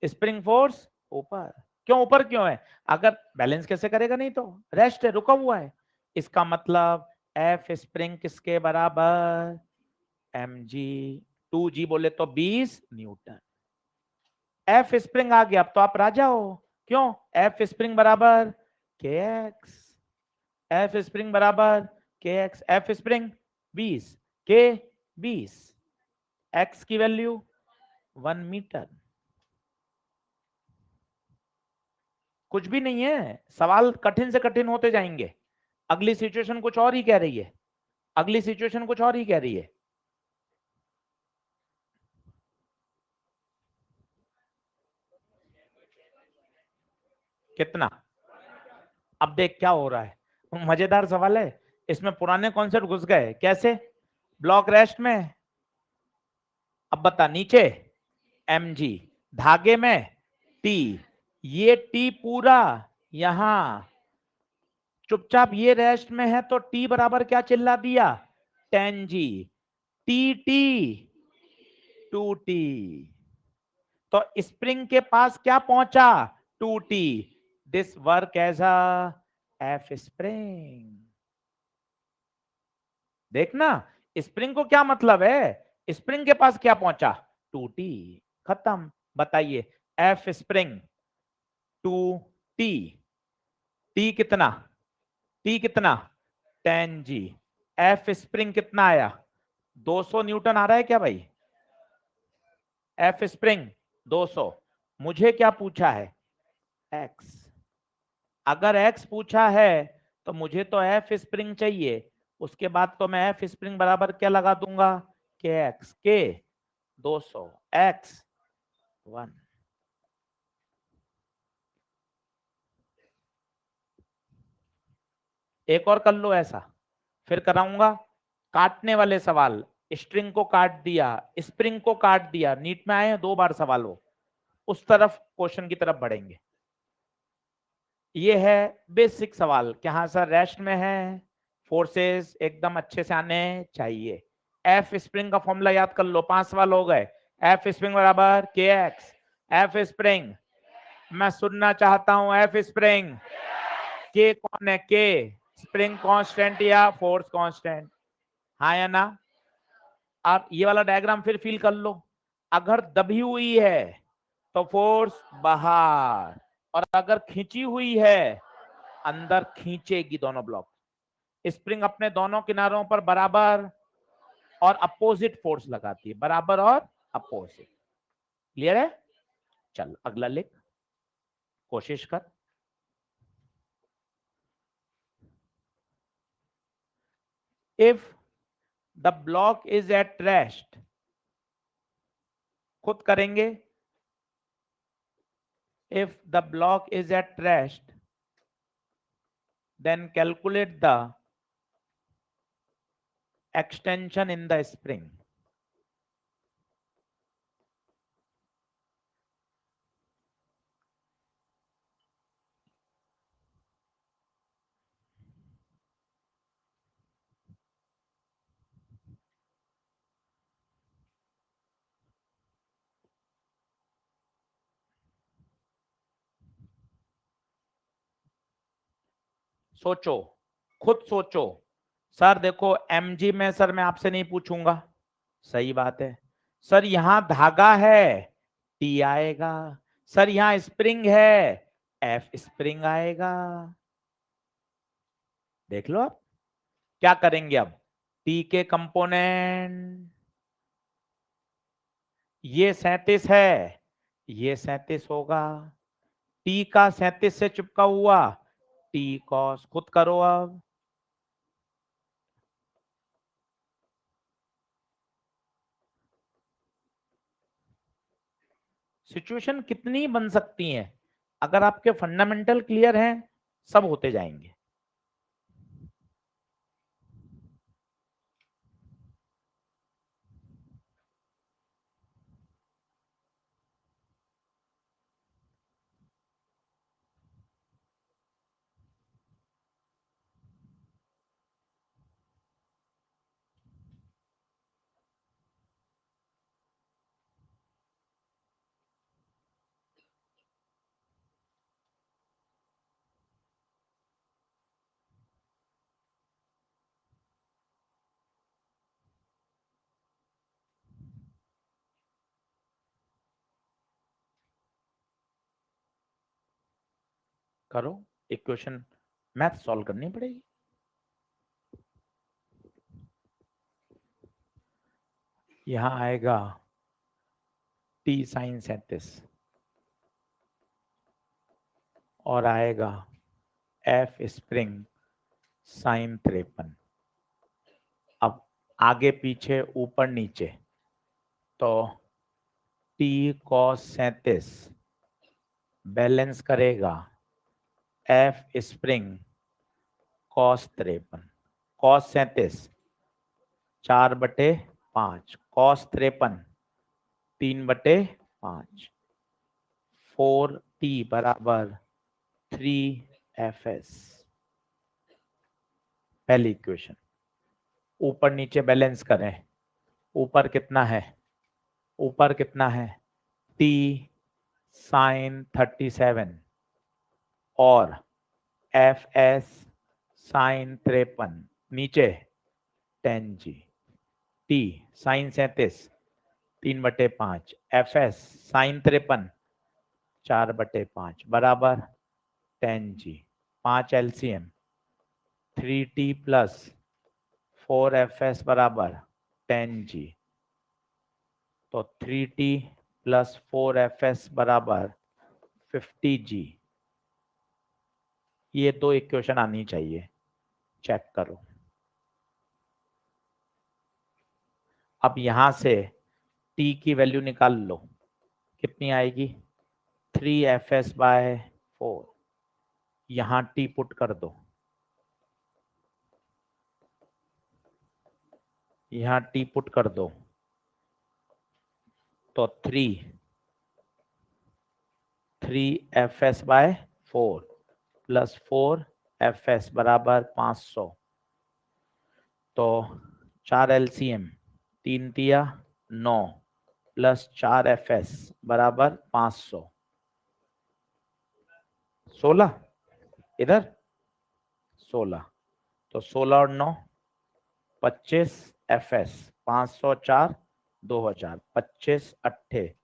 स्प्रिंग फोर्स ऊपर। क्यों ऊपर क्यों है? अगर बैलेंस कैसे करेगा, नहीं तो रेस्ट है, रुका हुआ है। इसका मतलब एफ स्प्रिंग किसके बराबर? mg, 2g बोले तो 20 न्यूटन। एफ स्प्रिंग आ गया, अब तो आप राजा हो। क्यों? एफ स्प्रिंग बराबर के एक्स, एफ स्प्रिंग बराबर के एक्स, एफ स्प्रिंग 20 के 20, एक्स की वैल्यू 1 मीटर। कुछ भी नहीं है, सवाल कठिन से कठिन होते जाएंगे। अगली सिचुएशन कुछ और ही कह रही है, अगली सिचुएशन कुछ और ही कह रही है। कितना? अब देख क्या हो रहा है, मजेदार सवाल है, इसमें पुराने कॉन्सेप्ट घुस गए। कैसे? ब्लॉक रेस्ट में, अब बता, नीचे mg, धागे में t, ये t पूरा यहां, चुपचाप ये रेस्ट में है तो t बराबर क्या चिल्ला दिया? 10g, tt 2t, तो स्प्रिंग के पास क्या पहुंचा? 2t, this work as a F spring. देखना, स्प्रिंग को क्या मतलब है, स्प्रिंग के पास क्या पहुंचा? 2t, खत्म। बताइए, एफ स्प्रिंग 2t, t कितना? t कितना? 10g, एफ स्प्रिंग कितना आया? 200 न्यूटन आ रहा है क्या भाई? F spring 200। मुझे क्या पूछा है? x। अगर x पूछा है तो मुझे तो एफ स्प्रिंग चाहिए, उसके बाद तो मैं एफ स्प्रिंग बराबर क्या लगा दूंगा? के एक्स, के 200, एक्स 1। एक और कर लो ऐसा, फिर कराऊंगा काटने वाले सवाल। स्ट्रिंग को काट दिया, स्प्रिंग को काट दिया, नीट में आए हैं 2 बार सवाल, हो उस तरफ क्वेश्चन की तरफ बढ़ेंगे। ये है बेसिक सवाल कि हाँ सर रेस्ट में है, फोर्सेस एकदम अच्छे से आने चाहिए। एफ स्प्रिंग का फॉर्मूला याद कर लो, 5 सवाल हो गए। एफ स्प्रिंग बराबर के एक्स, एफ स्प्रिंग, मैं सुनना चाहता हूं, एफ स्प्रिंग के कौन है? के स्प्रिंग कांस्टेंट या फोर्स कांस्टेंट? हाँ या ना? आप ये वाला डायग्राम फिर फील कर लो, अगर दबी हुई है तो फोर्स बाहर, और अगर खींची हुई है अंदर खींचेगी दोनों ब्लॉक। स्प्रिंग अपने दोनों किनारों पर बराबर और अपोजिट फोर्स लगाती है, बराबर और अपोजिट। क्लियर है? चल अगला लिख, कोशिश कर। If the block is at rest, खुद करेंगे। If the block is at rest, then calculate the extension in the spring. सोचो, खुद सोचो। सर देखो mg में सर मैं आपसे नहीं पूछूंगा, सही बात है। सर यहां धागा है, टी आएगा। सर यहां स्प्रिंग है, एफ स्प्रिंग आएगा। देख लो आप क्या करेंगे अब। टी के कंपोनेंट, ये 37 है, ये 37 होगा। टी का 37 से चिपका हुआ, टी कॉस, खुद करो अब। सिचुएशन कितनी बन सकती है, अगर आपके फंडामेंटल क्लियर हैं सब होते जाएंगे। करो, इक्वेशन मैथ सॉल्व करनी पड़ेगी। यहां आएगा टी साइन 37 और आएगा एफ स्प्रिंग साइन 53। अब आगे पीछे ऊपर नीचे, तो टी कॉस 37 बैलेंस करेगा F spring cos 53। Cos 37 4/5, cos 53 3/5, 4t बराबर 3fs। पहली इक्वेशन। ऊपर नीचे बैलेंस करें, ऊपर कितना है, ऊपर कितना है t साइन 37 और fs साइन 53, नीचे tan g। t sine 37 3/5, fs sine 53 4/5 बराबर tan g। 5 LCM, 3t plus 4fs बराबर tan g। तो 3t प्लस 4fs बराबर 50g। ये दो इक्वेशन आनी चाहिए, चेक करो। अब यहां से t की वैल्यू निकाल लो, कितनी आएगी 3fs/4। यहां t पुट कर दो, यहां t पुट कर दो, तो 3fs/4 प्लस 4fs बराबर 500। तो 4 एलसीएम, 3 तिया 9 प्लस 4fs बराबर 500, 16 इधर 16। तो 16 और 9 25 fs, 504 2000, 25 अट्ठे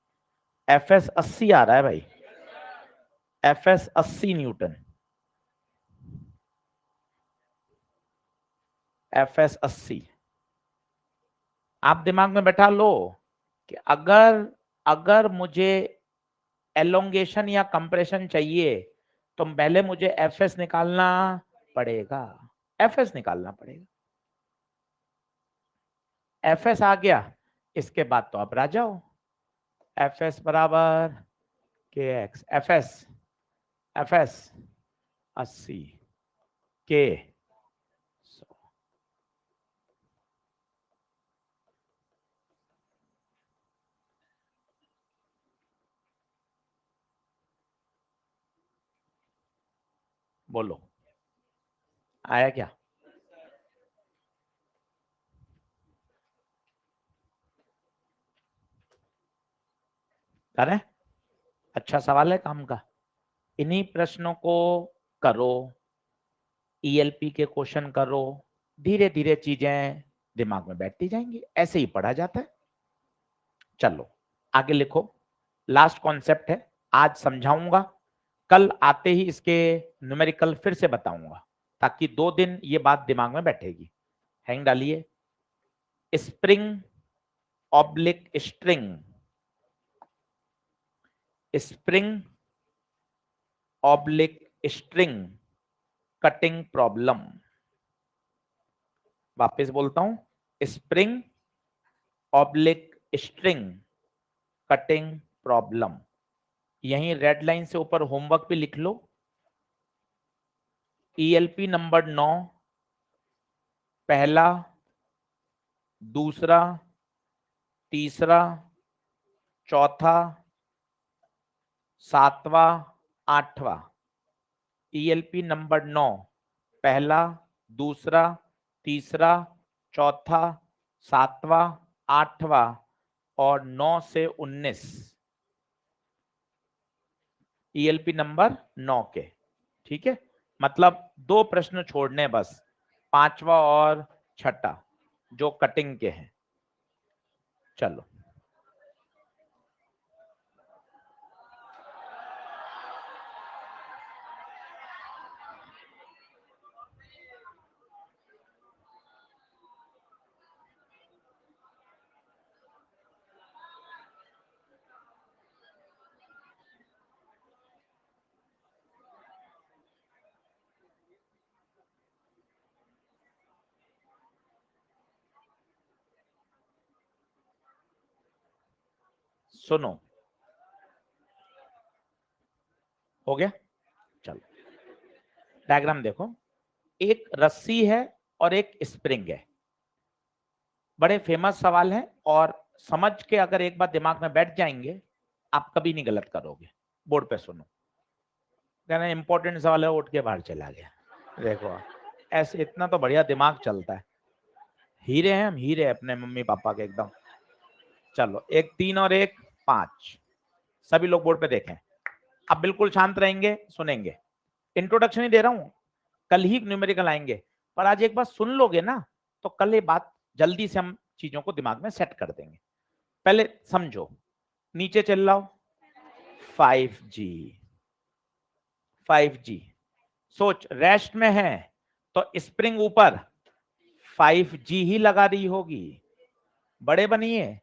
fs 80 आ रहा है भाई, fs 80 न्यूटन, fs 80। आप दिमाग में बैठा लो कि अगर अगर मुझे एलोंगेशन या कंप्रेशन चाहिए तो पहले मुझे एफएस निकालना पड़ेगा, एफएस निकालना पड़ेगा। एफएस आ गया, इसके बाद तो आप राजा हो। एफएस बराबर के एक्स, एफएस एफएस 80 के 100। बोलो आया क्या? करें? अच्छा सवाल है काम का। इन्हीं प्रश्नों को करो, ईएलपी के क्वेश्चन करो, धीरे धीरे चीजें दिमाग में बैठती जाएंगी, ऐसे ही पढ़ा जाता है। चलो आगे लिखो, लास्ट कॉन्सेप्ट है, आज समझाऊंगा, कल आते ही इसके न्यूमेरिकल फिर से बताऊंगा, ताकि 2 दिन ये बात दिमाग में बैठेगी। हैंग डालिए, spring oblique string, spring oblique string cutting problem. वापस बोलता हूं, spring oblique string cutting problem. यहीं रेड लाइन से ऊपर होमवर्क भी लिख लो। ईएलपी नंबर 9, पहला, दूसरा, तीसरा, चौथा, सातवां, आठवां। ईएलपी नंबर 9, पहला, दूसरा, तीसरा, चौथा, सातवां, आठवां और 9 से 19 ईएलपी नंबर 9 के। ठीक है, मतलब 2 प्रश्न छोड़ने बस, 5वां और 6ठा जो कटिंग के हैं। चलो सुनो, हो गया? चलो डायग्राम देखो, एक रस्सी है और एक स्प्रिंग है। बड़े फेमस सवाल है, और समझ के अगर एक बार दिमाग में बैठ जाएंगे, आप कभी नहीं गलत करोगे। बोर्ड पे सुनो, कहना इंपॉर्टेंट सवाल है, उठ के बाहर चला गया। देखो ऐसे इतना तो बढ़िया दिमाग चलता है, हीरे हैं हम, हीरे अपने मम्मी पापा के एकदम। चलो, एक 3 और एक 5, सभी लोग बोर्ड पे देखें। अब बिल्कुल शांत रहेंगे, सुनेंगे। इंट्रोडक्शन ही दे रहा हूं, कल ही न्यूमेरिकल आएंगे, पर आज एक बार सुन लोगे ना, तो कल ये बात जल्दी से हम चीजों को दिमाग में सेट कर देंगे। पहले समझो, नीचे चल रहा हो 5G, 5G। सोच रेस्ट में है तो स्प्रिंग ऊपर 5G ही लगा रही होगी। बड़े बनिए,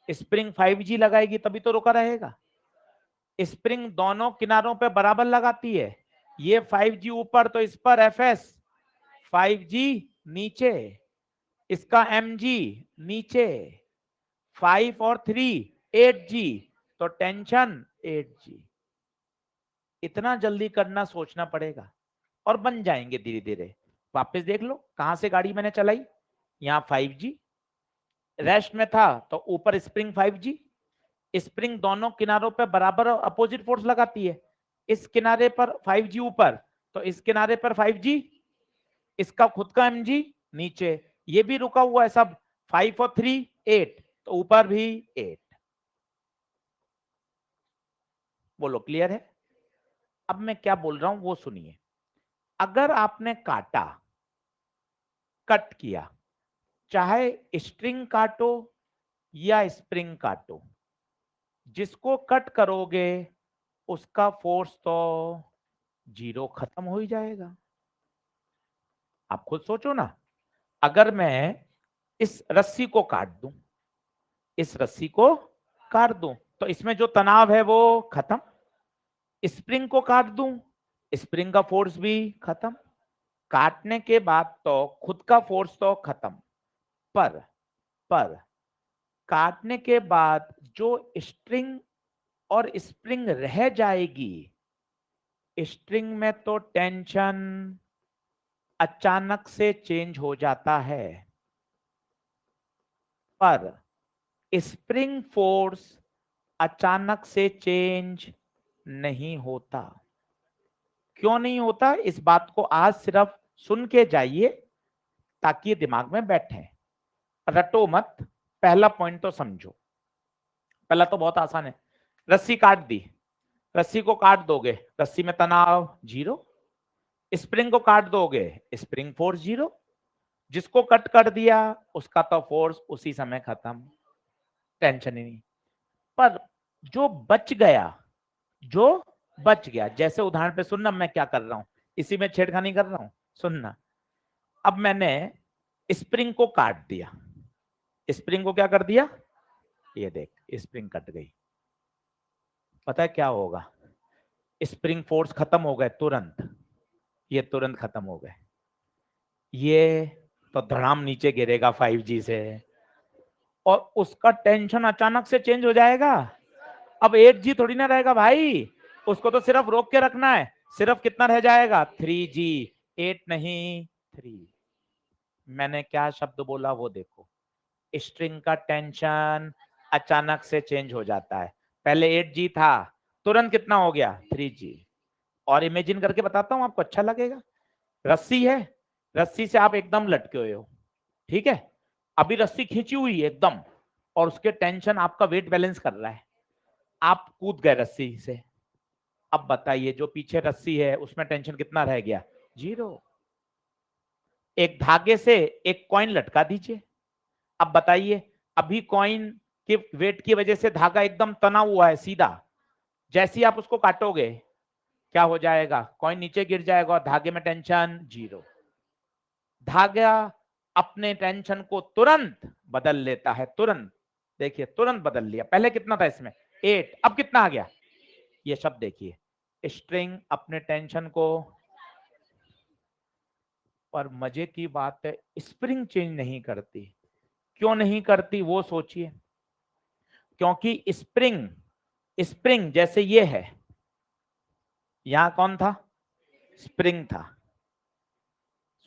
स्प्रिंग 5G लगाएगी तभी तो रुका रहेगा। स्प्रिंग दोनों किनारों पे बराबर लगाती है, ये 5G ऊपर तो इस पर FS, 5G नीचे, इसका mg नीचे, 5 और 3 8G, तो टेंशन 8G। इतना जल्दी करना सोचना पड़ेगा, और बन जाएंगे धीरे धीरे। वापस देख लो कहां से गाड़ी मैंने चलाई, यहाँ 5G, रेस्ट में था तो ऊपर स्प्रिंग 5G, स्प्रिंग दोनों किनारों पर बराबर अपोजिट फोर्स लगाती है। इस किनारे पर 5G ऊपर, तो इस किनारे पर 5G, इसका खुद का mg नीचे, ये भी रुका हुआ है सब, 5 और 3 8, तो ऊपर भी 8। बोलो क्लियर है? अब मैं क्या बोल रहा हूं वो सुनिए। अगर आपने काटा, कट किया, चाहे स्ट्रिंग काटो या स्प्रिंग काटो, जिसको कट करोगे उसका फोर्स तो 0 खत्म हो ही जाएगा। आप खुद सोचो ना, अगर मैं इस रस्सी को काट दूं, इस रस्सी को काट दूं, तो इसमें जो तनाव है वो खत्म। स्प्रिंग को काट दूं, स्प्रिंग का फोर्स भी खत्म। काटने के बाद तो खुद का फोर्स तो खत्म, पर काटने के बाद जो स्ट्रिंग और स्प्रिंग रह जाएगी, स्ट्रिंग में तो टेंशन अचानक से चेंज हो जाता है, पर स्प्रिंग फोर्स अचानक से चेंज नहीं होता। क्यों नहीं होता, इस बात को आज सिर्फ सुन के जाइए ताकि दिमाग में बैठे, रटो मत। पहला पॉइंट तो समझो। पहला तो बहुत आसान है, रस्सी काट दी, रस्सी को काट दोगे, रस्सी में तनाव जीरो। स्प्रिंग को काट दोगे, स्प्रिंग फोर्स जीरो। जिसको कट कर दिया उसका तो फोर्स उसी समय खत्म, टेंशन ही नहीं। पर जो बच गया, जो बच गया, जैसे उदाहरण पे सुनना मैं क्या कर रहा हूं, इसी में छेड़खानी कर रहा हूं, सुनना। अब मैंने स्प्रिंग को काट दिया, स्प्रिंग को क्या कर दिया, ये देख स्प्रिंग कट गई। पता है क्या होगा, स्प्रिंग फोर्स खत्म हो गए तुरंत, ये तुरंत खत्म हो गए। ये तो धड़ाम नीचे गिरेगा 5G से, और उसका टेंशन अचानक से चेंज हो जाएगा। अब 8G थोड़ी ना रहेगा भाई, उसको तो सिर्फ रोक के रखना है। सिर्फ कितना रह जाएगा, 3G, 8 नहीं 3। मैंने क्या शब्द बोला वो देखो, स्ट्रिंग का टेंशन अचानक से चेंज हो जाता है। पहले 8G था, तुरंत कितना हो गया, 3G। और इमेजिन करके बताता हूं, आपको अच्छा लगेगा। रस्सी है, रस्सी से आप एकदम लटके हुए हो, ठीक है, अभी रस्सी खींची हुई है एकदम, और उसके टेंशन आपका वेट बैलेंस कर रहा है, आप कूद गए रस्सी से। अब बताइए जो पीछे रस्सी है उसमें टेंशन कितना रह गया, जीरो। एक धागे से एक कॉइन लटका दीजिए, अब बताइए, अभी कॉइन के वेट की वजह से धागा एकदम तना हुआ है सीधा, जैसे ही आप उसको काटोगे क्या हो जाएगा, कॉइन नीचे गिर जाएगा और धागे में टेंशन जीरो। धागा अपने टेंशन को तुरंत बदल लेता है, तुरंत। देखिए तुरंत बदल लिया, पहले कितना था इसमें 8, अब कितना आ गया। ये शब्द देखिए, स्ट्रिंग अपने टेंशन को, पर मजे की बात है स्प्रिंग चेंज नहीं करती। क्यों नहीं करती वो सोचिए, क्योंकि स्प्रिंग, स्प्रिंग जैसे ये है, यहां कौन था, स्प्रिंग था,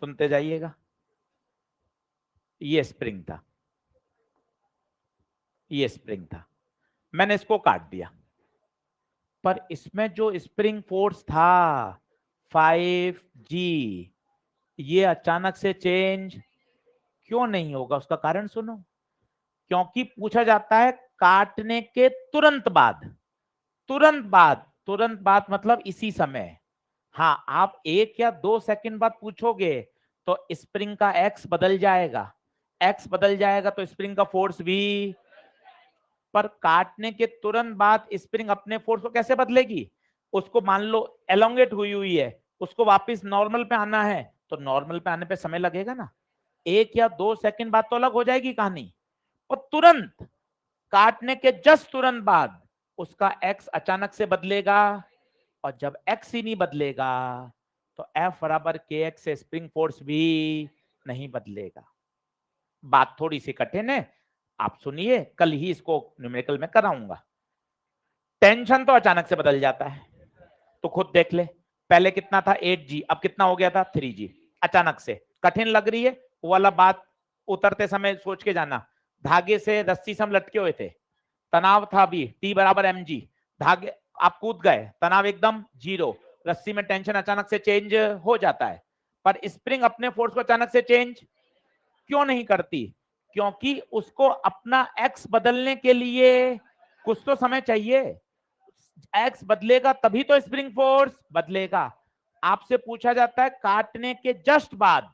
सुनते जाइएगा, ये स्प्रिंग था, ये स्प्रिंग था, मैंने इसको काट दिया, पर इसमें जो स्प्रिंग फोर्स था 5G, ये अचानक से चेंज क्यों नहीं होगा, उसका कारण सुनो। क्योंकि पूछा जाता है काटने के तुरंत बाद, तुरंत बाद, तुरंत बाद मतलब इसी समय। हाँ, आप 1 या 2 सेकंड बाद पूछोगे तो स्प्रिंग का एक्स बदल जाएगा, एक्स बदल जाएगा तो स्प्रिंग का फोर्स भी। पर काटने के तुरंत बाद स्प्रिंग अपने फोर्स को कैसे बदलेगी, उसको मान लो एलोंगेट हुई हुई है, उसको वापस नॉर्मल पे आना है तो नॉर्मल पे आने पे समय लगेगा ना, 1 या 2 सेकंड बाद तो अलग हो जाएगी कहानी। और तुरंत काटने के जस्ट तुरंत बाद उसका एक्स अचानक से बदलेगा, और जब एक्स ही नहीं बदलेगा तो एफ बराबर के एक्स से स्प्रिंग फोर्स भी नहीं बदलेगा। बात थोड़ी सी कठिन है, आप सुनिए, कल ही इसको न्यूमेरिकल में कराऊंगा। टेंशन तो अचानक से बदल जाता है, तो खुद देख ले, पहले कितना था 8G, अब कितना हो गया था 3G, अचानक से। कठिन लग रही है वो वाला बात, उतरते समय सोच के जाना। धागे से रस्सी से हम लटके हुए थे, तनाव था भी T बराबर mg, धागे आप कूद गए, तनाव एकदम जीरो, रस्सी में टेंशन अचानक से चेंज हो जाता है, पर स्प्रिंग अपने फोर्स को अचानक से चेंज क्यों नहीं करती, क्योंकि उसको अपना एक्स बदलने के लिए कुछ तो समय चाहिए, एक्स बदलेगा तभी तो स्प्रिंग फोर्स बदलेगा। आपसे पूछा जाता है काटने के जस्ट बाद,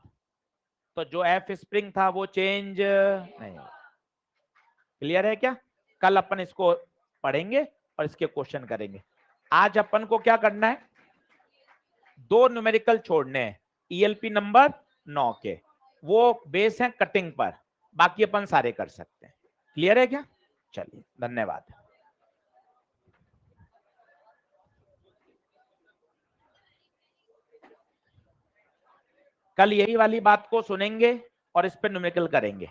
तो जो एफ स्प्रिंग था वो चेंज नहीं। क्लियर है क्या, कल अपन इसको पढ़ेंगे और इसके क्वेश्चन करेंगे। आज अपन को क्या करना है, 2 न्यूमेरिकल छोड़ने हैं ईएलपी नंबर 9 के, वो बेस है कटिंग पर, बाकी अपन सारे कर सकते हैं। क्लियर है क्या, चलिए धन्यवाद। कल यही वाली बात को सुनेंगे और इस पे न्यूमेरिकल करेंगे।